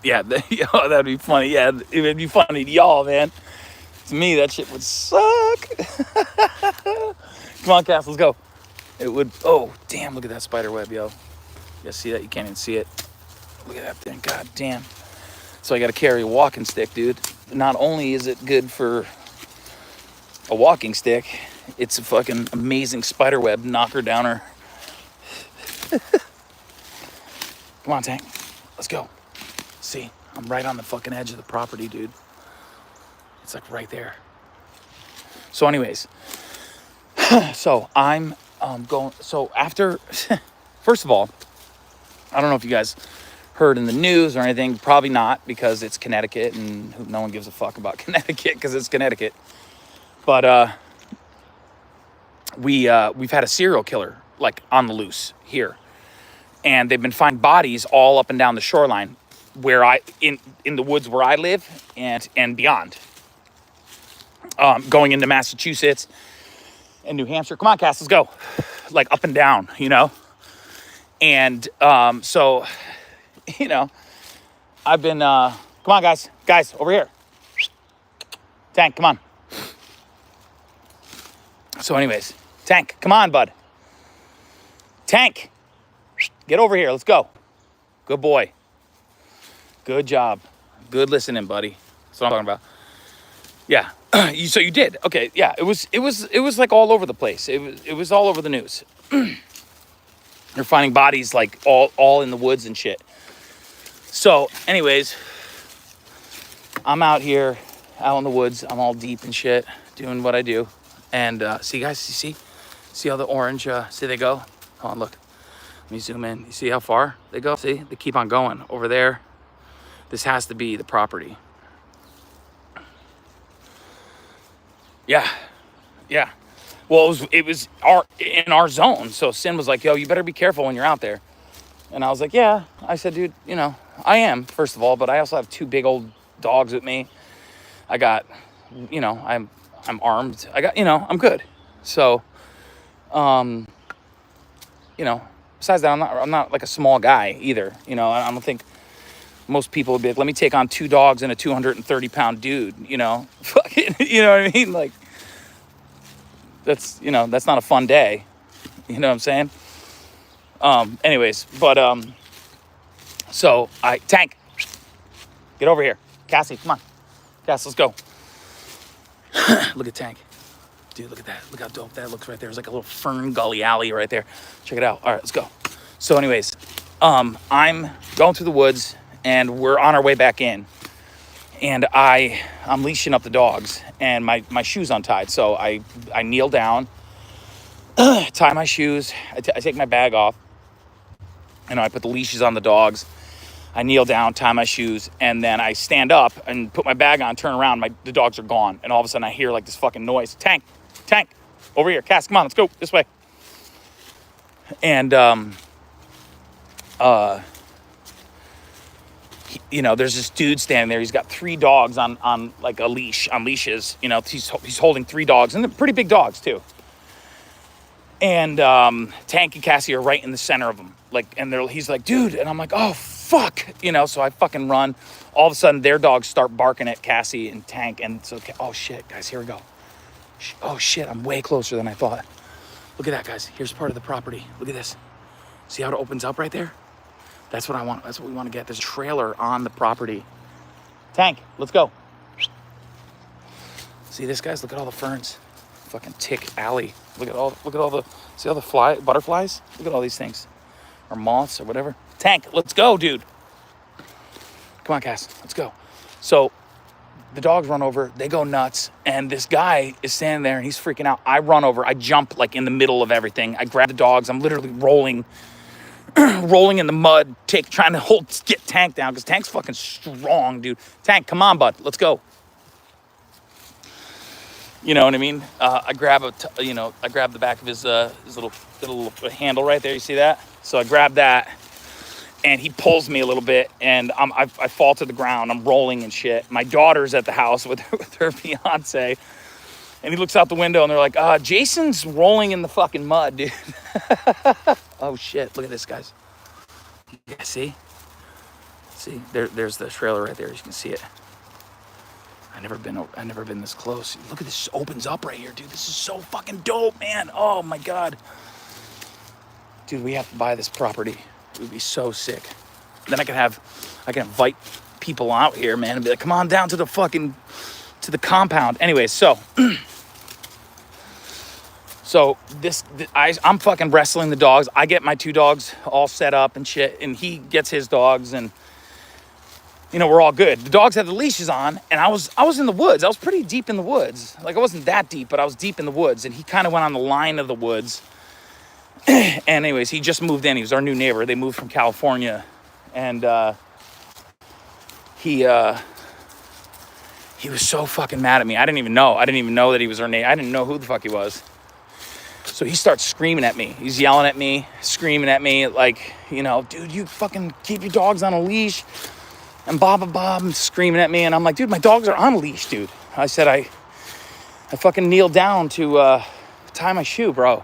Yeah, that'd be funny. Yeah, it'd be funny to y'all, man. To me, that shit would suck. Come on, Cass, let's go. It would, oh, damn, look at that spider web, yo. You see that? You can't even see it. Look at that thing, god damn. So I gotta carry a walking stick, dude. Not only is it good for a walking stick, it's a fucking amazing spider web knocker downer. Come on, Tank, let's go. See, I'm right on the fucking edge of the property, dude. It's like right there. So anyways, so I'm going, so after, first of all, I don't know if you guys heard in the news or anything, probably not, because it's Connecticut and no one gives a fuck about Connecticut because it's Connecticut. But we've had a serial killer like on the loose here, and they've been finding bodies all up and down the shoreline where in the woods where I live and beyond, going into Massachusetts and New Hampshire. Come on, Cass, let's go. Like up and down, you know. And so, you know, I've been come on, guys over here. Tank, come on. So anyways, Tank, come on, bud. Tank, get over here, let's go. Good boy. Good job. Good listening, buddy. That's what I'm talking about. Yeah. So you did. Okay. Yeah. It was like all over the place. It was all over the news. They're finding bodies like all in the woods and shit. So anyways, I'm out here, out in the woods. I'm all deep and shit, doing what I do. And see, guys, you see how the orange, see they go? Hold on, look. Let me zoom in. You see how far they go? See, they keep on going over there. This has to be the property. Yeah. Well, it was in our zone. So Sin was like, yo, you better be careful when you're out there. And I was like, yeah. I said, dude, you know, I am, first of all, but I also have 2 big old dogs with me. I got, I'm armed. I got, I'm good. So, besides that, I'm not like a small guy either. I don't think most people would be like, let me take on 2 dogs and a 230-pound dude, fucking, you know what I mean? Like, that's not a fun day. You know what I'm saying? Anyways, but, so Tank, get over here. Cassie, come on. Cass, let's go. Look at Tank. Dude, look at that. Look how dope that looks right there. There's like a little fern gully alley right there. Check it out. All right, let's go. So anyways, I'm going through the woods and we're on our way back in. And I'm leashing up the dogs and my shoe's untied. So I kneel down, tie my shoes. I take my bag off. I put the leashes on the dogs. I kneel down, tie my shoes, and then I stand up and put my bag on, turn around, the dogs are gone. And all of a sudden I hear like this fucking noise. Tank, over here. Cass, come on, let's go this way. And, there's this dude standing there. He's got 3 dogs on like a leash, on leashes. He's holding 3 dogs, and they're pretty big dogs too. And Tank and Cassie are right in the center of them. He's like, dude, and I'm like, oh fuck, so I fucking run. All of a sudden, their dogs start barking at Cassie and Tank, and so, oh shit, guys, here we go. Oh shit, I'm way closer than I thought. Look at that, guys. Here's part of the property. Look at this. See how it opens up right there? That's what I want. That's what we want to get. There's a trailer on the property. Tank, let's go. See this, guys? Look at all the ferns. Fucking tick alley. Look at all the, see all the butterflies? Look at all these things. Or moths or whatever. Tank, let's go, dude. Come on, Cass, let's go. So the dogs run over, they go nuts, and this guy is standing there and he's freaking out. I run over, I jump like in the middle of everything. I grab the dogs, I'm literally rolling in the mud, trying to get Tank down, because Tank's fucking strong, dude. Tank, come on, bud, let's go. You know what I mean? I grab the back of his little handle right there. You see that? So I grab that, and he pulls me a little bit, and I fall to the ground. I'm rolling and shit. My daughter's at the house with her fiance, and he looks out the window, and they're like, Jason's rolling in the fucking mud, dude. Oh shit! Look at this, guys. Yeah, see, there's the trailer right there. You can see it. I've never been this close. Look at this, opens up right here, dude. This is so fucking dope, man. Oh my God. Dude, we have to buy this property. It would be so sick. Then I can invite people out here, man, and be like, come on down to the compound. Anyway, so I'm fucking wrestling the dogs. I get my 2 dogs all set up and shit, and he gets his dogs, and we're all good. The dogs had the leashes on, and I was in the woods. I was pretty deep in the woods. Like, I wasn't that deep, but I was deep in the woods, and he kind of went on the line of the woods. And anyways, he just moved in. He was our new neighbor. They moved from California, and he was so fucking mad at me. I didn't even know that he was our neighbor. I didn't know who the fuck he was. So he starts screaming at me. He's yelling at me, screaming at me, like, dude, you fucking keep your dogs on a leash. And Bob screaming at me, and I'm like, dude, my dogs are on a leash, dude. I said, I fucking kneeled down to tie my shoe, bro.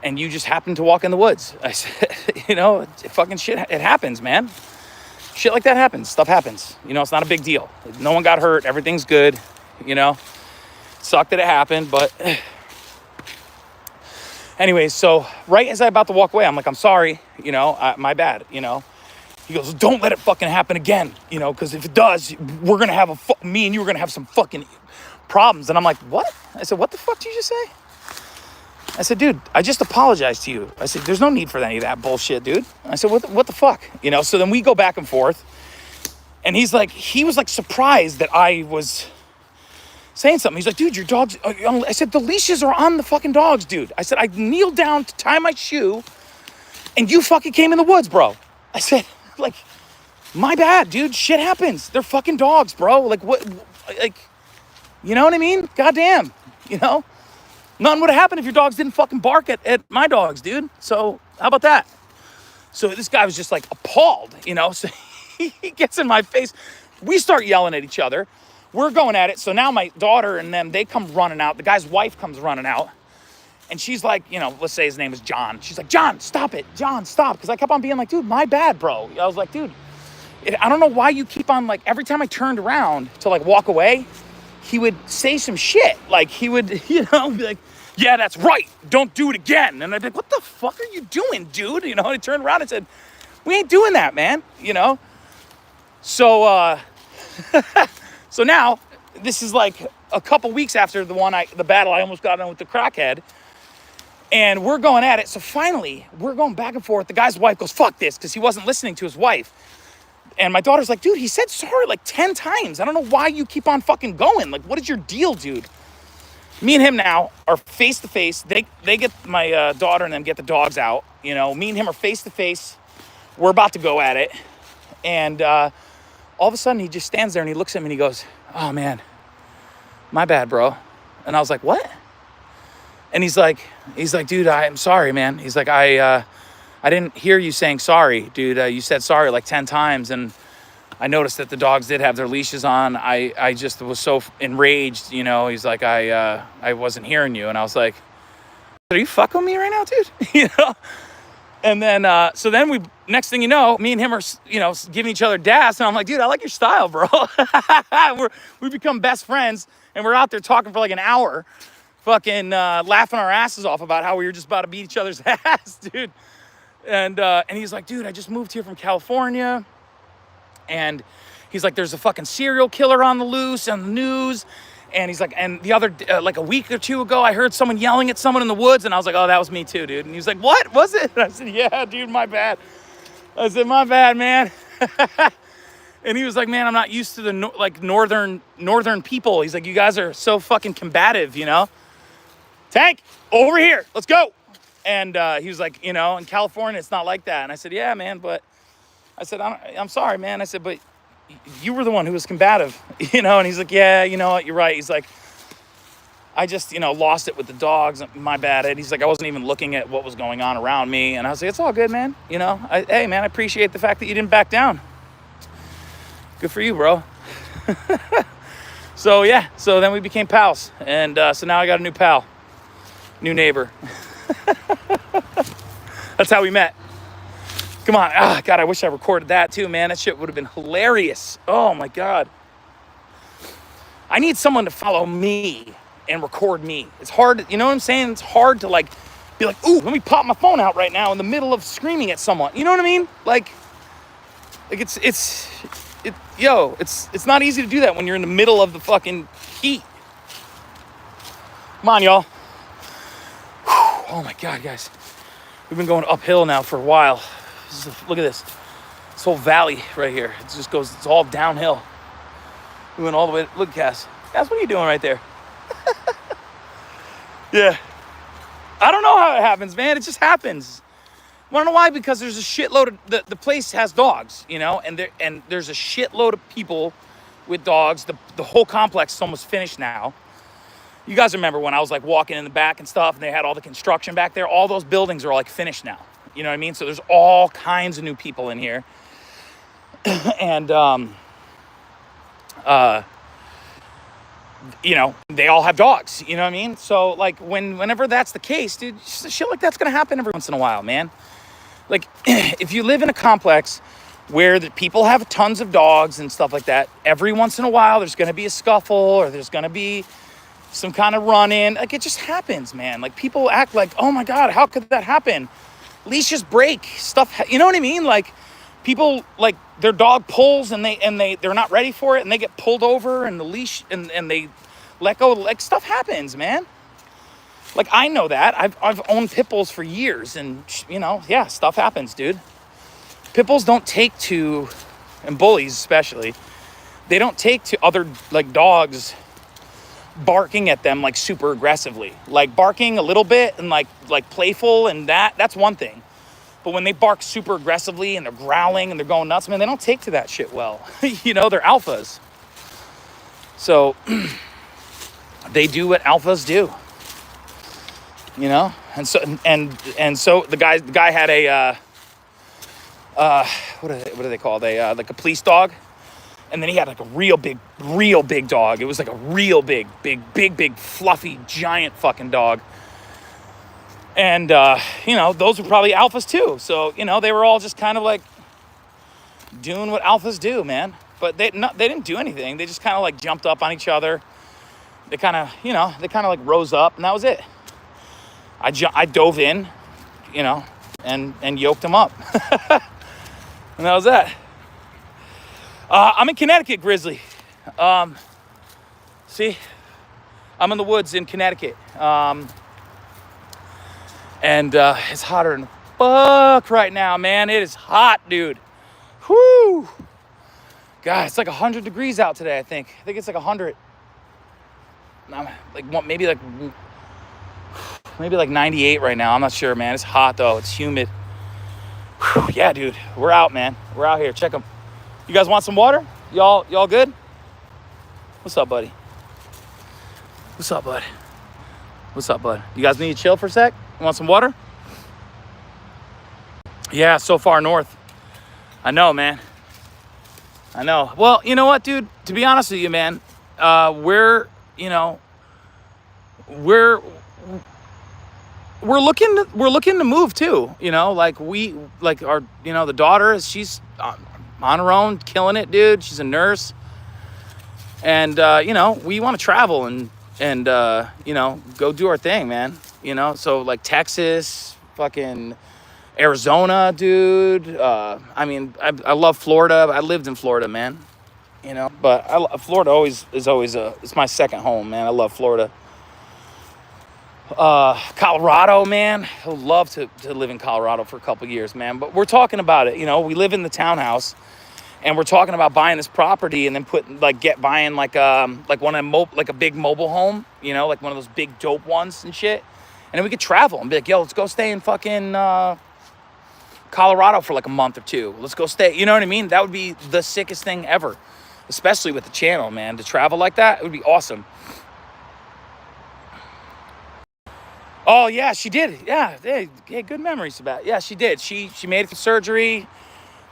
And you just happened to walk in the woods. I said, fucking shit, it happens, man. Shit like that happens. Stuff happens. It's not a big deal. No one got hurt. Everything's good. Sucked that it happened, but anyways, so right as I'm about to walk away, I'm like, I'm sorry, my bad, He goes, don't let it fucking happen again, because if it does, we're going to have me and you are going to have some fucking problems. And I'm like, what? I said, what the fuck did you just say? I said, dude, I just apologized to you. I said, there's no need for any of that bullshit, dude. I said, what the fuck? So then we go back and forth. And he was like surprised that I was saying something. He's like, dude, your dogs, I said, the leashes are on the fucking dogs, dude. I said, I kneeled down to tie my shoe and you fucking came in the woods, bro. I said, like, my bad, dude. Shit happens. They're fucking dogs, bro. Like, what? Like, you know what I mean? Goddamn. Nothing would have happened if your dogs didn't fucking bark at my dogs, dude. So how about that? So this guy was just like appalled, So he gets in my face. We start yelling at each other. We're going at it. So now my daughter and them, they come running out. The guy's wife comes running out. And she's like, you know, let's say his name is John. She's like, John, stop it. John, stop. Because I kept on being like, dude, my bad, bro. I was like, dude, I don't know why you keep on, like, every time I turned around to, like, walk away, he would say some shit. Like, he would, you know, be like, yeah, that's right. Don't do it again. And I'd be like, what the fuck are you doing, dude? You know, and he turned around and said, we ain't doing that, man. You know? So, so now, this is like a couple weeks after the battle I almost got in with the crackhead. And we're going at it. So finally, we're going back and forth. The guy's wife goes, fuck this, because he wasn't listening to his wife. And my daughter's like, dude, he said sorry like 10 times. I don't know why you keep on fucking going. Like, what is your deal, dude? Me and him now are face to face. They get my daughter and them get the dogs out. You know, me and him are face to face. We're about to go at it. And all of a sudden, he just stands there and he looks at me and he goes, oh, man, my bad, bro. And I was like, what? And he's like, dude, I'm sorry, man. He's like, I didn't hear you saying sorry, dude. You said sorry like 10 times. And I noticed that the dogs did have their leashes on. I just was so enraged, you know. He's like, I wasn't hearing you. And I was like, are you fucking with me right now, dude? You know? And then, so then next thing you know, me and him are, you know, giving each other das. And I'm like, dude, I like your style, bro. We become best friends. And we're out there talking for like an hour, fucking laughing our asses off about how we were just about to beat each other's ass, dude. And he's like, dude, I just moved here from California. And he's like, there's a fucking serial killer on the loose on the news. And he's like, and the other, like a week or two ago, I heard someone yelling at someone in the woods. And I was like, oh, that was me too, dude. And he was like, what was it? And I said, yeah, dude, my bad. I said, my bad, man. And he was like, man, I'm not used to the northern people. He's like, you guys are so fucking combative, you know? Tank, over here, let's go. And he was like, you know, in California, it's not like that. And I said, yeah, man, but I said, I'm sorry, man. I said, but you were the one who was combative, you know? And he's like, yeah, you know what, you're right. He's like, I just, you know, lost it with the dogs. My bad. And he's like, I wasn't even looking at what was going on around me. And I was like, it's all good, man. You know, hey, man, I appreciate the fact that you didn't back down. Good for you, bro. So, yeah. So then we became pals. And so now I got a new pal, new neighbor. That's how we met. Come on. Ah, God, I wish I recorded that too, man. That shit would have been hilarious. Oh, my God. I need someone to follow me and record me. It's hard. You know what I'm saying? It's hard to, like, be like, ooh, let me pop my phone out right now in the middle of screaming at someone. You know what I mean? Like it's not easy to do that when you're in the middle of the fucking heat. Come on, y'all. Whew. Oh, my God, guys. We've been going uphill now for a while. Look at this. This whole valley right here. It just goes, it's all downhill. We went all the way. Look, Cass. Cass, what are you doing right there? Yeah. I don't know how it happens, man. It just happens. Want to know why? Because there's a shitload of, the place has dogs, you know, and there's a shitload of people with dogs. The whole complex is almost finished now. You guys remember when I was like walking in the back and stuff and they had all the construction back there? All those buildings are like finished now. You know what I mean? So there's all kinds of new people in here. And, you know, they all have dogs, you know what I mean? So like whenever that's the case, dude, shit like that's going to happen every once in a while, man. Like if you live in a complex where the people have tons of dogs and stuff like that, every once in a while, there's going to be a scuffle or there's going to be some kind of run-in. Like it just happens, man. Like people act like, oh my God, how could that happen? Leashes break, stuff, you know what I mean? Like people, like their dog pulls and they're not ready for it and they get pulled over and the leash and they let go. Like stuff happens, man. Like I know that. I've owned pit bulls for years and you know, yeah, stuff happens, dude. Pit bulls don't take to, and bullies especially, they don't take to other like dogs barking at them like super aggressively. Like barking a little bit and like playful and that's one thing. But when they bark super aggressively and they're growling and they're going nuts, man, they don't take to that shit well. You know, they're alphas. So they do what alphas do. You know? And so the guy had what do they call? They like a police dog. And then he had like a real big dog. It was like a real big, fluffy, giant fucking dog. And, you know, those were probably alphas too. So, you know, they were all just kind of like doing what alphas do, man. But they didn't do anything. They just kind of like jumped up on each other. They kind of, you know, they kind of like rose up, and that was it. I dove in, you know, and yoked them up. And that was that. I'm in Connecticut, Grizzly. See, I'm in the woods in Connecticut. And it's hotter than fuck right now, man. It is hot, dude. Whoo! God, it's like 100 degrees out today, I think. I think it's like 100. Like maybe like 98 right now. I'm not sure, man. It's hot, though. It's humid. Whew, yeah, dude. We're out, man. We're out here. Check them. You guys want some water? Y'all good? What's up, buddy? What's up, bud? What's up, bud? You guys need to chill for a sec? You want some water? Yeah, so far north. I know, man. I know. Well, you know what, dude? To be honest with you, man, we're looking to move too. You know, like our, you know, the daughter she's on her own, killing it, dude. She's a nurse, and you know, we want to travel and you know, go do our thing, man. You know, so like Texas, fucking Arizona, dude. I mean, I love Florida. I lived in Florida, man. You know, but Florida is always it's my second home, man. I love Florida. Colorado, man. I'd love to live in Colorado for a couple years, man. But we're talking about it. You know, we live in the townhouse, and we're talking about buying this property and then buying like one of like a big mobile home. You know, like one of those big dope ones and shit. And then we could travel and be like, yo, let's go stay in fucking Colorado for like a month or two. Let's go stay. You know what I mean? That would be the sickest thing ever, especially with the channel, man. To travel like that, it would be awesome. Oh yeah, she did. Yeah, good memories about it. Yeah, she did. She made surgery.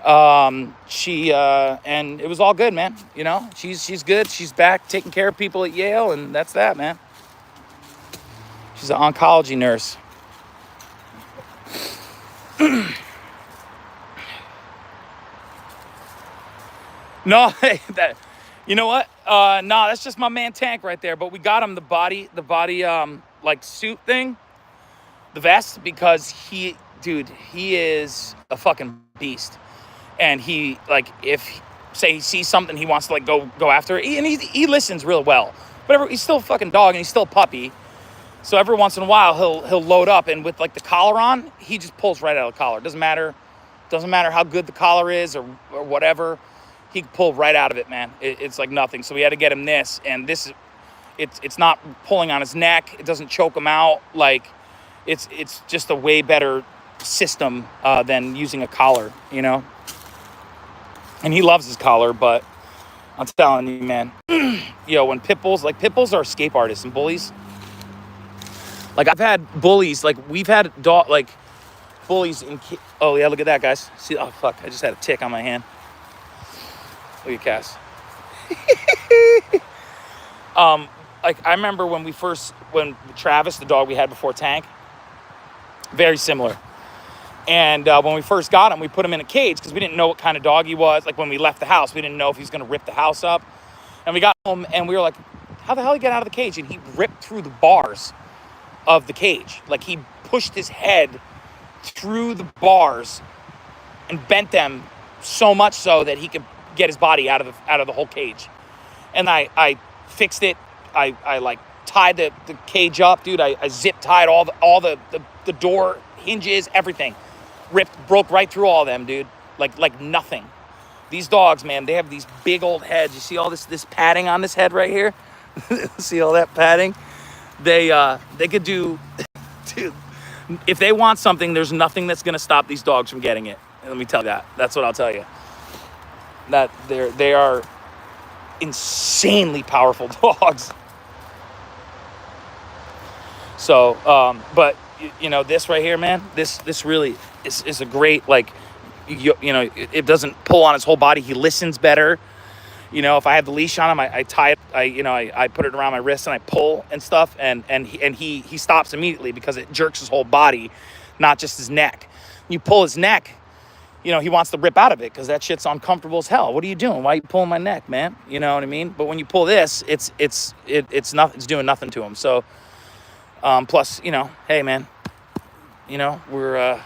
And it was all good, man. You know, she's good. She's back taking care of people at Yale, and that's that, man. She's an oncology nurse. No, you know what? No, that's just my man Tank right there. But we got him the body, like suit thing, the vest, because he is a fucking beast. And he, like, if say he sees something, he wants to like go after it. And he listens real well. But he's still a fucking dog, and he's still a puppy. So every once in a while he'll load up, and with like the collar on, he just pulls right out of the collar. Doesn't matter how good the collar is or whatever. He can pull right out of it, man. It's like nothing. So we had to get him this, and this, it's not pulling on his neck. It doesn't choke him out. Like it's just a way better system than using a collar, you know. And he loves his collar, but I'm telling you, man, yo, when pit bulls are escape artists and bullies. Like I've had bullies, like we've had bullies in. Oh yeah, look at that, guys. See, oh fuck, I just had a tick on my hand. Look at Cass. Like I remember when Travis, the dog we had before Tank, very similar. And when we first got him, we put him in a cage because we didn't know what kind of dog he was. Like when we left the house, we didn't know if he was going to rip the house up. And we got home and we were like, how the hell did he get out of the cage? And he ripped through the bars of the cage. Like he pushed his head through the bars and bent them so much so that he could get his body out of the whole cage. And I fixed it. I like tied the cage up, dude. I zip tied all the door hinges, everything. Broke right through all of them, dude. Like nothing. These dogs, man, they have these big old heads. You see all this padding on this head right here? See all that padding? They could do, dude, if they want something, there's nothing that's gonna stop these dogs from getting it. And let me tell you that. That's what I'll tell you. That they are insanely powerful dogs. So, but you know, this right here, man, this really is a great, like, it doesn't pull on his whole body. He listens better. If I have the leash on him, I tie it, I put it around my wrist and I pull and stuff, and he stops immediately because it jerks his whole body, not just his neck. You pull his neck, he wants to rip out of it because that shit's uncomfortable as hell. What are you doing? Why are you pulling my neck, man? You know what I mean? But when you pull this, it's doing nothing to him. So, plus, hey, man, we're,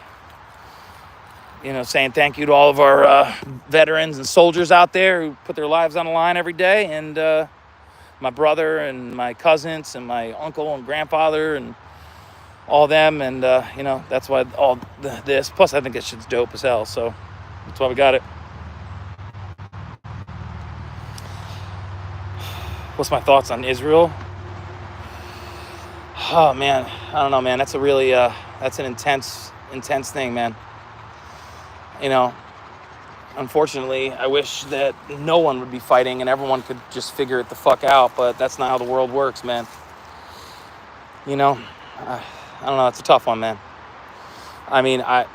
saying thank you to all of our veterans and soldiers out there who put their lives on the line every day. And my brother and my cousins and my uncle and grandfather and all them. And, that's why all this. Plus, I think this shit's dope as hell. So that's why we got it. What's my thoughts on Israel? Oh, man. I don't know, man. That's a really, that's an intense thing, man. Unfortunately, I wish that no one would be fighting and everyone could just figure it the fuck out, but that's not how the world works, man. I don't know, it's a tough one, man. I mean, I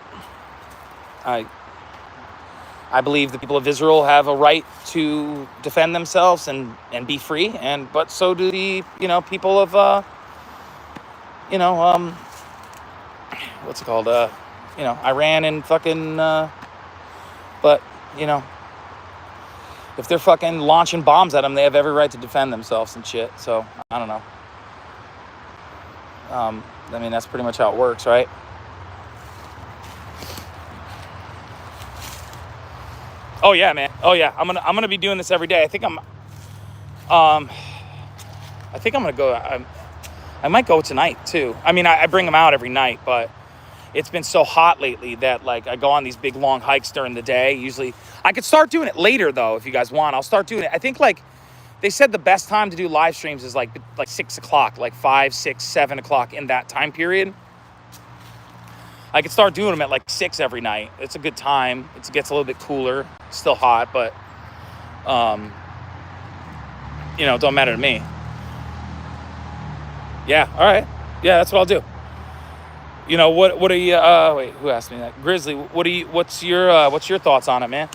believe the people of Israel have a right to defend themselves and be free, but so do the, people of, what's it called, Iran and fucking, but, if they're fucking launching bombs at them, they have every right to defend themselves and shit. So, I don't know. I mean, that's pretty much how it works, right? Oh, yeah, man. Oh, yeah. I'm gonna be doing this every day. I think I'm gonna go, I might go tonight, too. I mean, I bring them out every night, but it's been so hot lately that, like, I go on these big, long hikes during the day. Usually, I could start doing it later, though, if you guys want. I'll start doing it. I think, like, they said the best time to do live streams is, like 6 o'clock, like 5, 6, 7 o'clock in that time period. I could start doing them at, like, 6 every night. It's a good time. It gets a little bit cooler. It's still hot, but, it don't matter to me. Yeah, all right. Yeah, that's what I'll do. What are you, wait, who asked me that? Grizzly, what's your thoughts on it, man?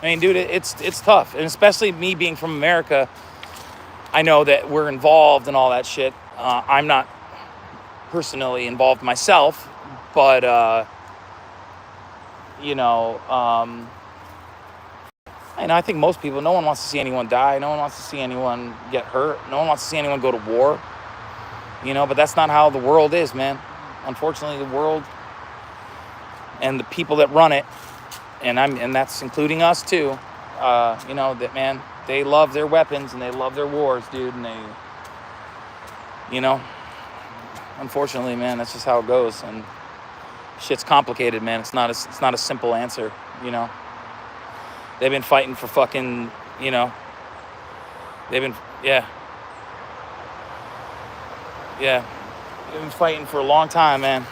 I mean, dude, it's tough. And especially me being from America, I know that we're involved in all that shit. I'm not personally involved myself, but, I think most people, no one wants to see anyone die. No one wants to see anyone get hurt. No one wants to see anyone go to war. But that's not how the world is, man. Unfortunately, the world and the people that run it, and that's including us too, that, man, they love their weapons and they love their wars, dude, and they, unfortunately, man, that's just how it goes, and shit's complicated, man. It's not a simple answer, They've been fighting for fucking, yeah. They've been fighting for a long time, man.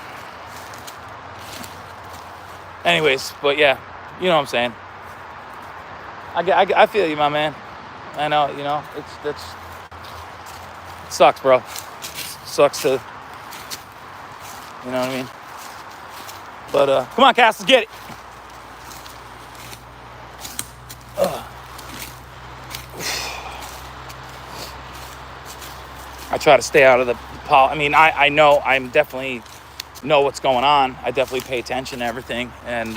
Anyways, but yeah, you know what I'm saying. I feel you, my man. I know, it sucks, bro. It sucks to, you know what I mean. But come on, Cass, let's get it. I try to stay out of the I know I'm definitely know what's going on. I definitely pay attention to everything and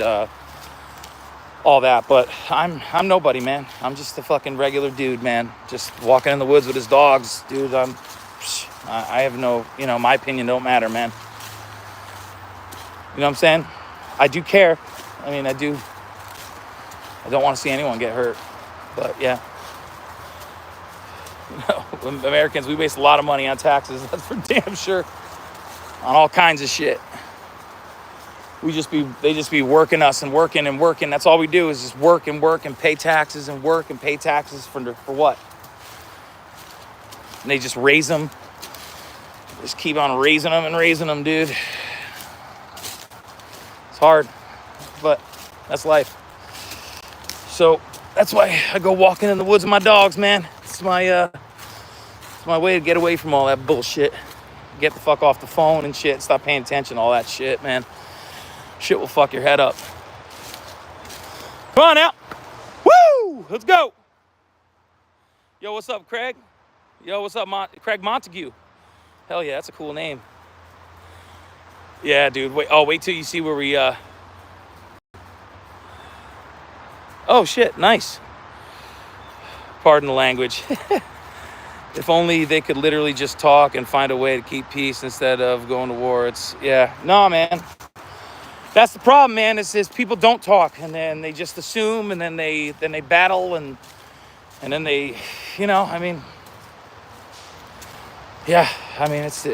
all that, but I'm nobody, man. I'm just a fucking regular dude, man. Just walking in the woods with his dogs, dude. I have no, my opinion don't matter, man. You know what I'm saying? I do care. I mean, I don't want to see anyone get hurt, but yeah. Americans, we waste a lot of money on taxes. That's for damn sure. On all kinds of shit. They just be working us and working and working. That's all we do is just work and pay taxes and work and pay taxes for what? And they just raise them. Just keep on raising them, dude. It's hard, but that's life. So that's why I go walking in the woods with my dogs, man. It's my way to get away from all that bullshit. Get the fuck off the phone and shit. Stop paying attention to all that shit, man. Shit will fuck your head up. Come on now. Woo! Let's go. Yo, what's up, Craig? Yo, what's up, Craig Montague? Hell yeah, that's a cool name. Yeah, dude. Wait till you see where we. Oh shit! Nice. Pardon the language. If only they could literally just talk and find a way to keep peace instead of going to war. No, man. That's the problem, man. Is people don't talk, and then they just assume, and then they battle, and then they, I mean, yeah, I mean, that's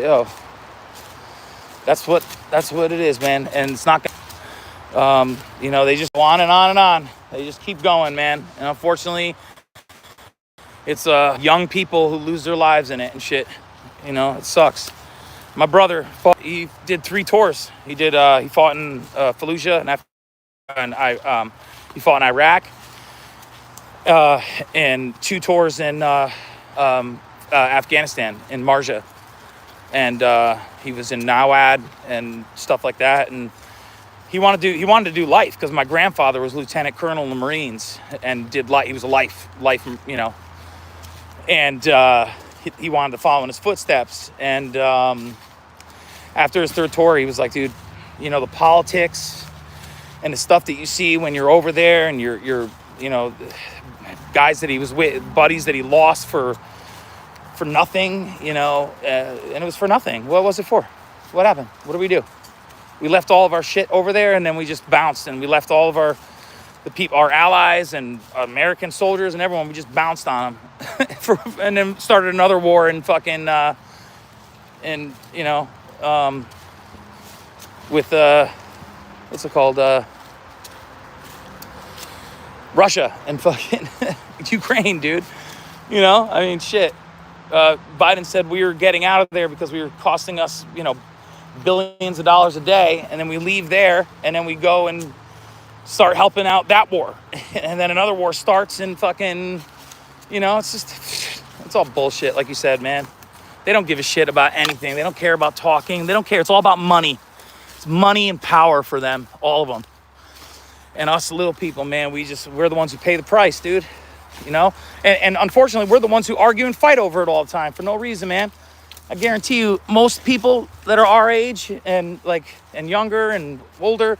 what it is, man. And it's not they just go on and on and on. They just keep going, man. And unfortunately, it's young people who lose their lives in it and shit. It sucks. My brother he did 3 tours. He fought in Fallujah and he fought in Iraq. And 2 tours in Afghanistan in Marja, and he was in Nawad and stuff like that. And he wanted to do life because my grandfather was lieutenant colonel in the Marines and he was a life, and he wanted to follow in his footsteps. And after his 3rd tour, he was like, dude, the politics and the stuff that you see when you're over there, and you're guys that he was with, buddies that he lost for nothing, and it was for nothing. What was it for? What happened? What did we do? We left all of our shit over there, and then we just bounced, and we left all of our allies and American soldiers and everyone. We just bounced on them, and then started another war in fucking with what's it called? Russia and fucking Ukraine, dude. I mean, shit. Biden said we were getting out of there because we were costing us, billions of dollars a day, and then we leave there, and then we go and start helping out that war, and then another war starts, and fucking, it's all bullshit, like you said, man. They don't give a shit about anything. They don't care about talking. They don't care. It's all about money. It's money and power for them, all of them. And us little people, man, we're the ones who pay the price, dude. And unfortunately, we're the ones who argue and fight over it all the time for no reason, man. I guarantee you, most people that are our age and younger and older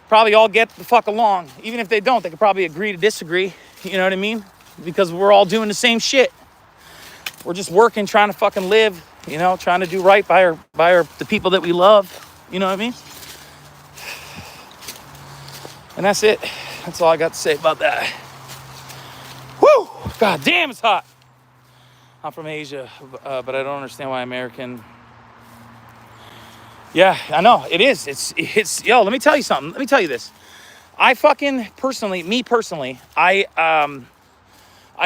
probably all get the fuck along. Even if they don't, they could probably agree to disagree. You know what I mean? Because we're all doing the same shit. We're just working, trying to fucking live, trying to do right by the people that we love. You know what I mean? And that's it. That's all I got to say about that. Woo! God damn, it's hot. I'm from Asia, but I don't understand why American. Yeah, I know it is. It's. Yo, let me tell you something. Let me tell you this. I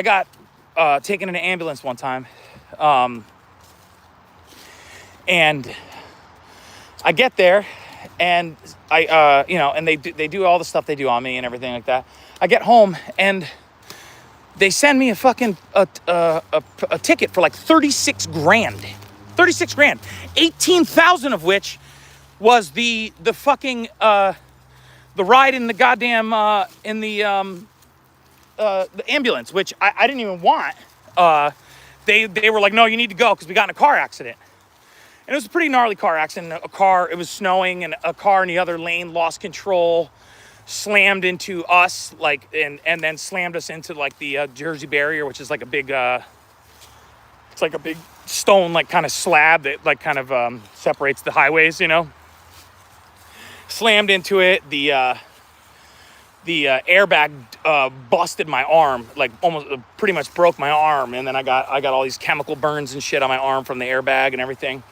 got taken in an ambulance one time, and I get there, and and they do all the stuff they do on me and everything like that. I get home, and they send me a fucking a ticket for like 36 grand. 36 grand. 18,000 of which was the fucking the ride in the goddamn in the ambulance, which I didn't even want. They were like, no, you need to go because we got in a car accident. And it was a pretty gnarly car accident. It was snowing, and a car in the other lane lost control, slammed into us, and then slammed us into the Jersey barrier, which is like a big it's like a big stone kind of slab that kind of separates the highways, Slammed into it. The airbag busted my arm, almost pretty much broke my arm, and then I got all these chemical burns and shit on my arm from the airbag and everything.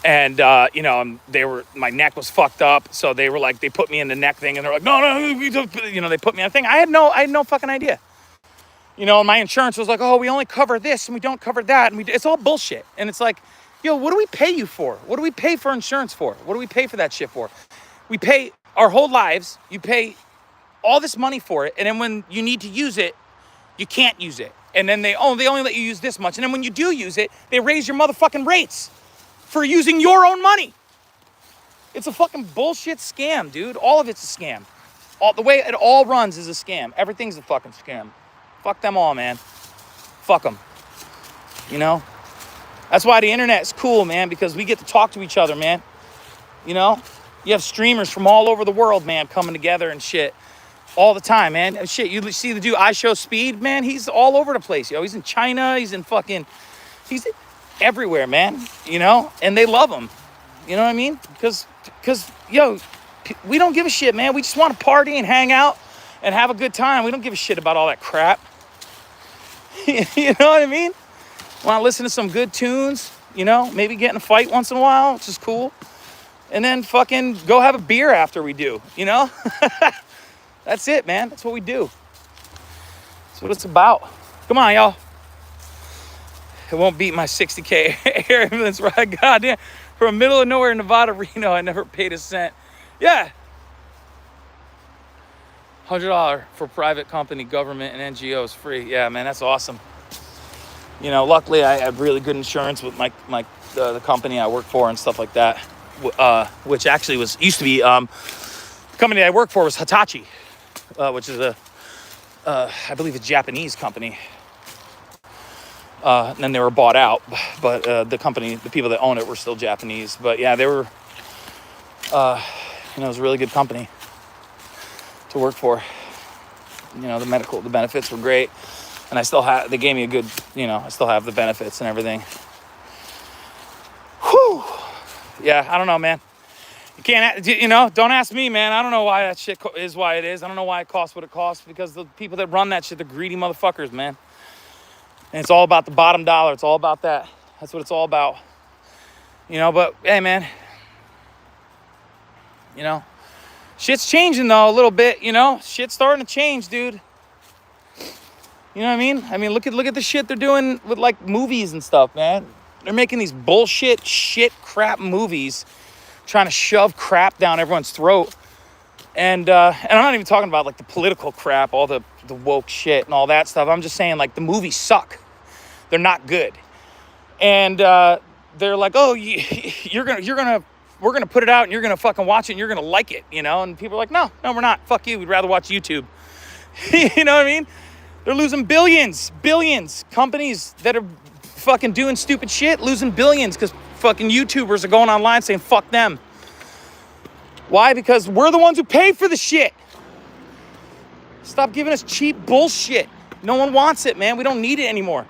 And my neck was fucked up, so they put me in the neck thing, and they're like, no, they put me on a thing. I had no fucking idea. And my insurance was like, oh, we only cover this and we don't cover that, and it's all bullshit. And it's like, yo, what do we pay you for? What do we pay for insurance for? What do we pay for that shit for? We pay our whole lives. You pay all this money for it, and then when you need to use it, you can't use it. And then they only let you use this much. And then when you do use it, they raise your motherfucking rates for using your own money. It's a fucking bullshit scam, dude. All of it's a scam. All the way it all runs is a scam. Everything's a fucking scam. Fuck them all, man. Fuck them. You know? That's why the internet is cool, man, because we get to talk to each other, man. You know? You have streamers from all over the world, man, coming together and shit all the time, man. And shit, you see the dude iShowSpeed, man, he's all over the place, yo. He's in China, he's he's everywhere, man, you know? And they love him. You know what I mean? Because yo, we don't give a shit, man. We just want to party and hang out and have a good time. We don't give a shit about all that crap. You know what I mean? Want to listen to some good tunes, you know, maybe get in a fight once in a while, which is cool. And then fucking go have a beer after we do, you know? That's it, man. That's what we do. That's what it's about. Come on, y'all. It won't beat my 60K air ambulance ride. Goddamn. From middle of nowhere, Nevada, Reno, I never paid a cent. Yeah. $100 for private company, government, and NGOs free. Yeah, man, that's awesome. You know, luckily I had really good insurance with the company I work for and stuff like that, which actually used to be the company I work for was Hitachi, which is I believe a Japanese company. And then they were bought out, but the people that own it were still Japanese. But yeah, they were, it was a really good company to work for. You know, the benefits were great. And they gave me a good, I still have the benefits and everything. Whew. Yeah, I don't know, man. You can't, don't ask me, man. I don't know why that shit is why it is. I don't know why it costs what it costs, because the people that run that shit, they're greedy motherfuckers, man. And it's all about the bottom dollar. It's all about that. That's what it's all about. But hey, man. Shit's changing, though, a little bit, Shit's starting to change, dude. You know what I mean? I mean, look at the shit they're doing with, like, movies and stuff, man. They're making these bullshit, crap movies, trying to shove crap down everyone's throat. And I'm not even talking about, like, the political crap, all the woke shit and all that stuff. I'm just saying, like, the movies suck. They're not good. And they're like, oh, we're gonna put it out and you're gonna fucking watch it and you're gonna like it, And people are like, no, we're not. Fuck you. We'd rather watch YouTube. You know what I mean? They're losing billions. Companies that are fucking doing stupid shit losing billions because fucking YouTubers are going online saying fuck them. Why? Because we're the ones who pay for the shit. Stop giving us cheap bullshit. No one wants it, man. We don't need it anymore.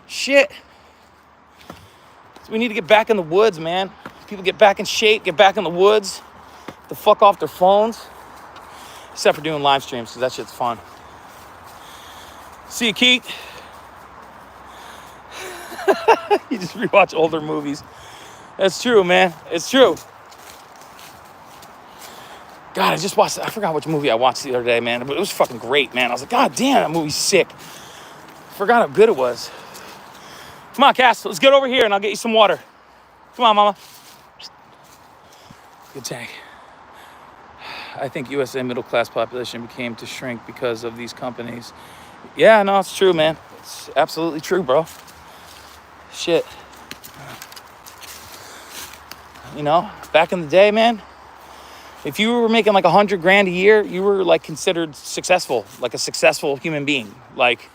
Shit. So we need to get back in the woods, man. People get back in shape, get back in the woods. Get the fuck off their phones. Except for doing live streams, because that shit's fun. See you, Keith. You just rewatch older movies. That's true, man. It's true. God, I forgot which movie I watched the other day, man. But it was fucking great, man. I was like, God damn, that movie's sick. Forgot how good it was. Come on, Cass. Let's get over here and I'll get you some water. Come on, mama. Good tank. I think USA middle class population became to shrink because of these companies. Yeah, no, it's true, man. It's absolutely true, bro. Shit. Back in the day, man, if you were making like $100,000 a year, you were like considered successful, like a successful human being, like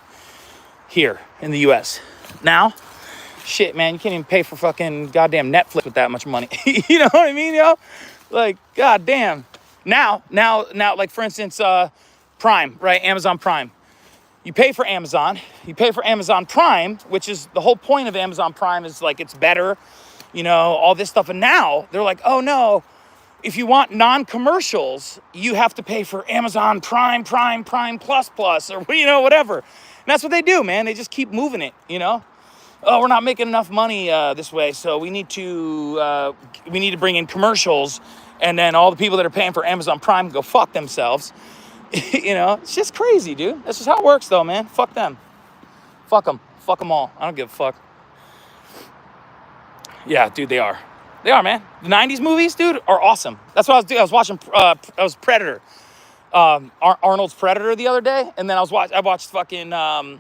here in the US. Now, shit, man, you can't even pay for fucking goddamn Netflix with that much money. You know what I mean, yo? Like, goddamn. Now, like for instance, Prime, right? Amazon Prime. You pay for Amazon. You pay for Amazon Prime, which is the whole point of Amazon Prime is like it's better, all this stuff. And now they're like, oh no, if you want non-commercials, you have to pay for Amazon Prime plus, or whatever. And that's what they do, man. They just keep moving it, Oh, we're not making enough money this way, so we need to bring in commercials, and then all the people that are paying for Amazon Prime go fuck themselves. It's just crazy, dude. That's just how it works, though, man. Fuck them. Fuck them. Fuck them all. I don't give a fuck. Yeah, dude, they are. They are, man. The 90s movies, dude, are awesome. That's what I was doing. I was watching, Predator. Arnold's Predator the other day, and then I watched fucking, what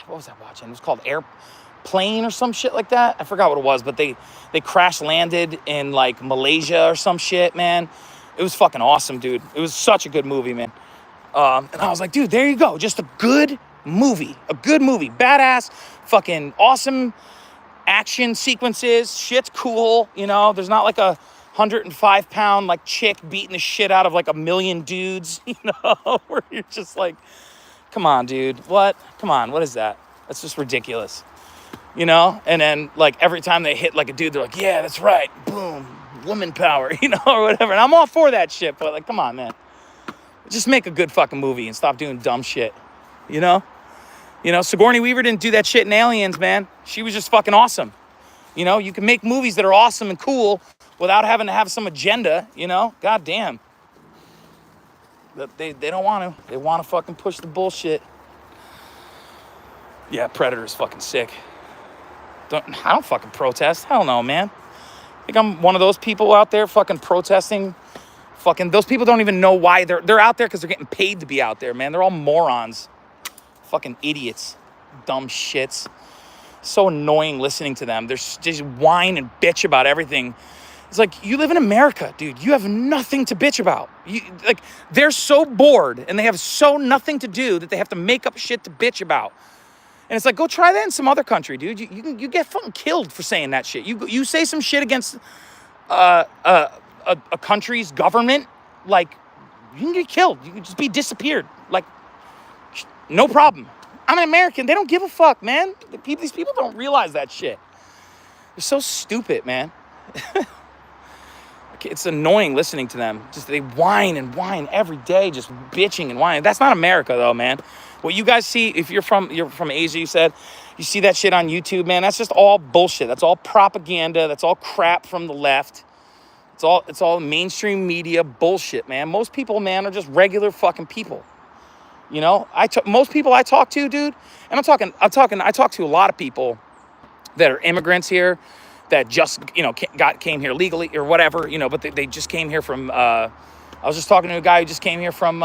was I watching? It was called Airplane or some shit like that. I forgot what it was, but they crash landed in, like, Malaysia or some shit, man. It was fucking awesome, dude. It was such a good movie, man. And I was like, dude, there you go. Just a good movie. A good movie. Badass, fucking awesome action sequences. Shit's cool, you know? There's not like a 105-pound like chick beating the shit out of like a million dudes, you know? Where you're just like, come on, dude. What? Come on, what is that? That's just ridiculous. You know? And then like every time they hit like a dude, they're like, yeah, that's right. Boom. Woman power, you know, or whatever. And I'm all for that shit, but like, come on, man. Just make a good fucking movie and stop doing dumb shit, you know? You know, Sigourney Weaver didn't do that shit in Aliens, man. She was just fucking awesome. You know, you can make movies that are awesome and cool without having to have some agenda, you know? God damn. But they don't want to. They want to fucking push the bullshit. Yeah, Predator is fucking sick. I don't fucking protest. Hell no, man. I think I'm one of those people out there fucking protesting. Fucking, those people don't even know why they're out there because they're getting paid to be out there, man. They're all morons. Fucking idiots. Dumb shits. So annoying listening to them. They're just whine and bitch about everything. It's like, you live in America, dude. You have nothing to bitch about. Like, they're so bored and they have so nothing to do that they have to make up shit to bitch about. And it's like, go try that in some other country, dude. You get fucking killed for saying that shit. You say some shit against a country's government, like, you can get killed. You can just be disappeared. Like, no problem. I'm an American. They don't give a fuck, man. These people don't realize that shit. They're so stupid, man. It's annoying listening to them. Just they whine and whine every day, just bitching and whining. That's not America, though, man. What you guys see, if you're from Asia, you said, you see that shit on YouTube, man. That's just all bullshit. That's all propaganda. That's all crap from the left. It's all mainstream media bullshit, man. Most people, man, are just regular fucking people. You know, most people I talk to, dude, and I talk to a lot of people that are immigrants here that just, you know, came here legally or whatever, you know, but they just came here from, I was just talking to a guy who just came here from,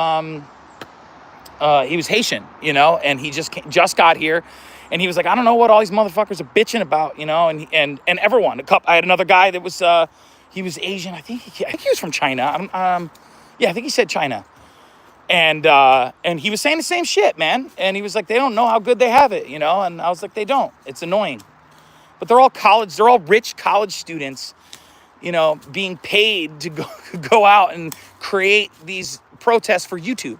he was Haitian, you know, and he just got here, and he was like, I don't know what all these motherfuckers are bitching about, you know, and everyone. I had another guy that was, he was Asian. I think he was from China. Yeah, I think he said China, and he was saying the same shit, man. And he was like, they don't know how good they have it, you know. And I was like, they don't. It's annoying, but they're all rich college students, you know, being paid to go out and create these protests for YouTube.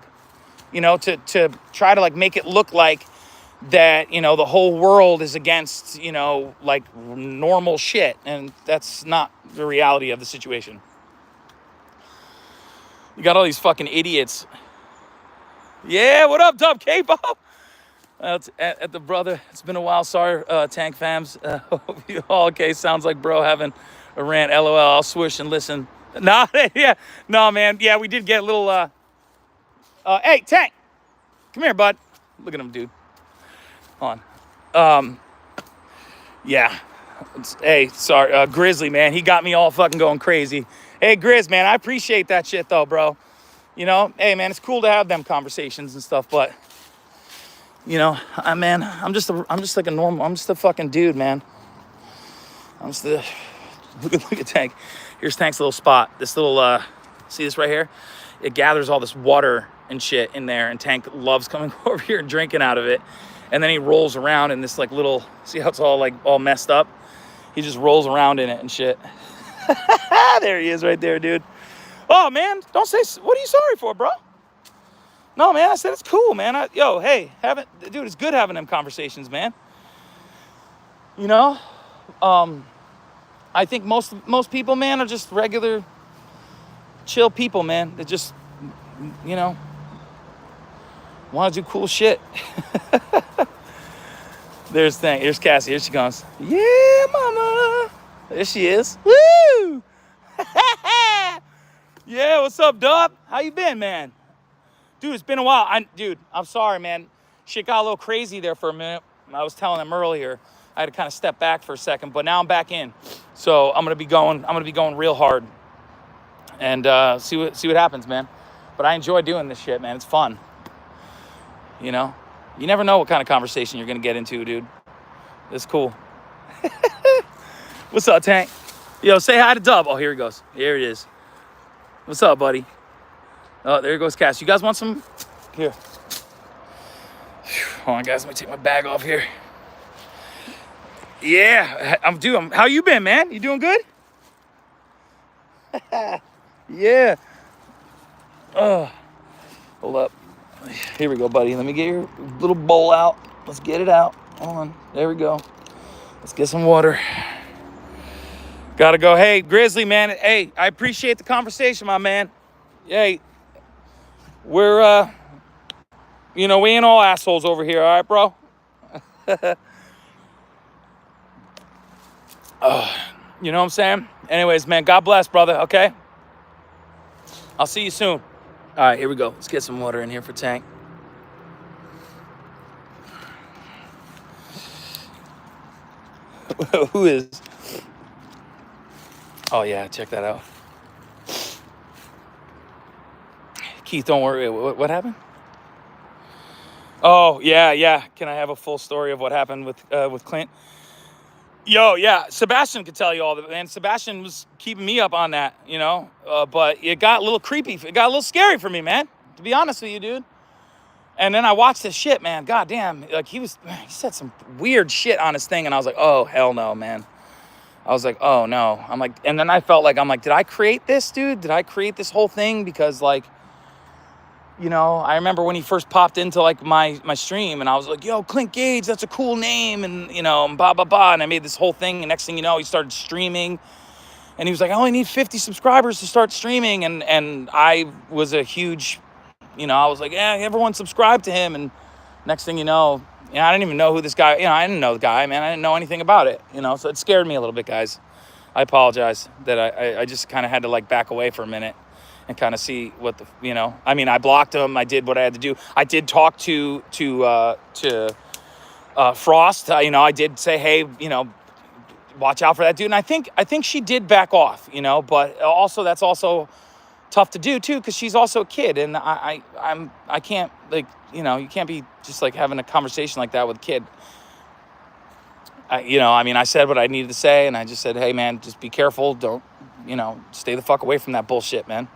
You know, to try to like make it look like that, you know, the whole world is against, you know, like normal shit. And that's not the reality of the situation. You got all these fucking idiots. Yeah, what up, Dub K-Pop? At the brother, it's been a while. Sorry, Tank fams. Hope you all okay. Sounds like bro having a rant. LOL. I'll swoosh and listen. Nah, yeah. No, man. Yeah, we did get a little... hey, Tank, come here, bud. Look at him, dude. Hold on. Yeah. Hey, sorry, Grizzly, man. He got me all fucking going crazy. Hey, Grizz, man, I appreciate that shit, though, bro. You know, hey, man, it's cool to have them conversations and stuff, but, you know, I'm just a fucking dude, man. Look at Tank. Here's Tank's little spot. This little, see this right here? It gathers all this water and shit in there, and Tank loves coming over here and drinking out of it. And then he rolls around in this like little, see how it's all messed up? He just rolls around in it and shit. There he is right there, dude. Oh, man, don't say, what are you sorry for, bro? No, man, I said it's cool, man. Hey, dude, it's good having them conversations, man. You know, I think most people, man, are just regular, chill people, man. They just, you know, want to do cool shit. There's Cassie. Here she comes. Yeah, mama. There she is. Woo! Yeah, what's up, Dub? How you been, man? Dude, it's been a while. I'm sorry, man. Shit got a little crazy there for a minute. I was telling them earlier. I had to kind of step back for a second, but now I'm back in. So I'm gonna be going real hard and see what happens, man. But I enjoy doing this shit, man. It's fun. You know, you never know what kind of conversation you're gonna get into, dude. It's cool. What's up, Tank? Yo, say hi to Dub. Oh, here he goes. Here it is. What's up, buddy? Oh, there goes Cass. You guys want some? Here. Hold on, guys. Let me take my bag off here. Yeah, I'm doing. How you been, man? You doing good? Yeah. Oh, hold up. Here we go, buddy. Let me get your little bowl out. Let's get it out. Hold on. There we go. Let's get some water. Gotta go. Hey, Grizzly, man. Hey, I appreciate the conversation, my man. Hey, we're, we ain't all assholes over here, all right, bro? You know what I'm saying? Anyways, man, God bless, brother, okay? I'll see you soon. All right, here we go. Let's get some water in here for Tank. Who is? Oh, yeah, check that out. Keith, don't worry. What happened? Oh, yeah. Can I have a full story of what happened with Clint? Yo, yeah, Sebastian could tell you all that, man. Sebastian was keeping me up on that, but it got a little creepy. It got a little scary for me, man, to be honest with you, dude. And then I watched this shit, man. God damn, like he said some weird shit on his thing, and I was like, oh, hell no, man. I was like, oh, no. I'm like, and then I felt like, did I create this, dude? Did I create this whole thing? Because, like, I remember when he first popped into, like, my stream, and I was like, yo, Clint Gage, that's a cool name, and, blah, blah, blah, and I made this whole thing, and next thing you know, he started streaming, and he was like, I only need 50 subscribers to start streaming, and I was a huge, I was like, yeah, everyone subscribe to him, and next thing you know, I didn't even know who this guy, I didn't know the guy, man, I didn't know anything about it, so it scared me a little bit, guys. I apologize that I just kind of had to, like, back away for a minute and kind of see what I blocked him. I did what I had to do. I did talk to Frost. I did say, hey, watch out for that dude. And I think she did back off, but also that's also tough to do too, because she's also a kid, and I can't, like, you can't be just like having a conversation like that with a kid. I said what I needed to say, and I just said, hey, man, just be careful. Don't, stay the fuck away from that bullshit, man,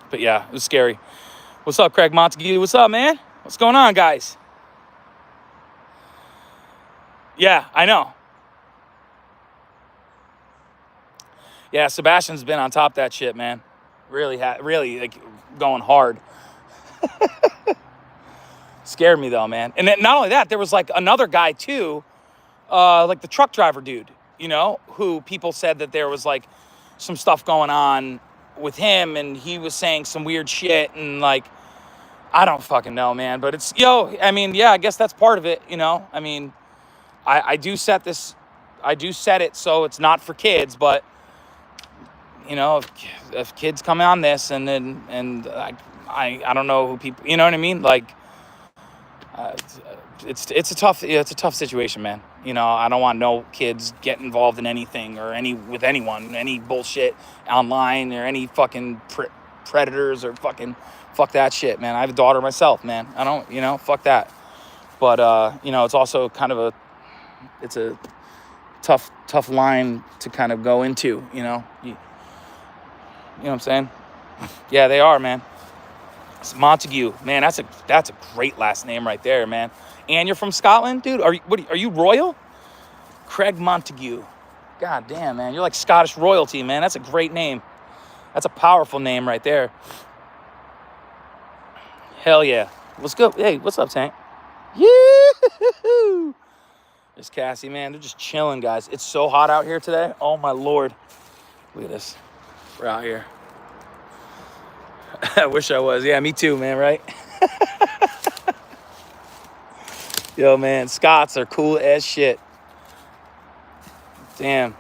But yeah, it was scary. What's up, Craig Montague? What's up, man? What's going on, guys? Yeah, I know. Yeah, Sebastian's been on top of that shit, man. Really, like, going hard. Scared me, though, man. And then not only that, there was, like, another guy, too, like the truck driver dude, who people said that there was, like, some stuff going on with him, and he was saying some weird shit, and, like, I don't fucking know, man. But it's, yeah, I guess that's part of it, I do set it so it's not for kids, but, if kids come on this, and I don't know who people, you know what I mean? Like, it's a tough situation, man. I don't want no kids get involved in anything or with anyone, any bullshit online, or any fucking predators, or fuck that shit, man. I have a daughter myself, man. I don't, fuck that. But, it's also kind of it's a tough line to kind of go into, You know what I'm saying? Yeah, they are, man. It's Montague, man. That's a great last name right there, man. And you're from Scotland, dude? Are you royal? Craig Montague. God damn, man. You're like Scottish royalty, man. That's a great name. That's a powerful name right there. Hell yeah. Let's go. Hey, what's up, Tank? Yeah. There's Cassie, man. They're just chilling, guys. It's so hot out here today. Oh, my Lord. Look at this. We're out here. I wish I was. Yeah, me too, man, right? Yo, man, Scots are cool as shit. Damn.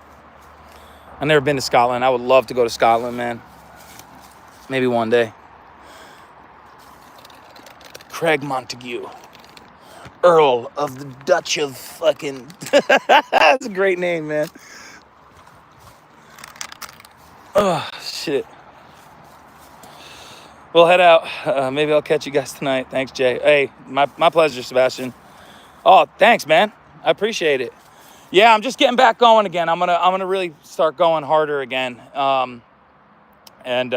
I've never been to Scotland. I would love to go to Scotland, man. Maybe one day. Craig Montague. Earl of the Dutch of fucking... That's a great name, man. Oh, shit. We'll head out. Maybe I'll catch you guys tonight. Thanks, Jay. Hey, my pleasure, Sebastian. Oh, thanks, man. I appreciate it. yeah, I'm just getting back going again. I'm gonna really start going harder again. And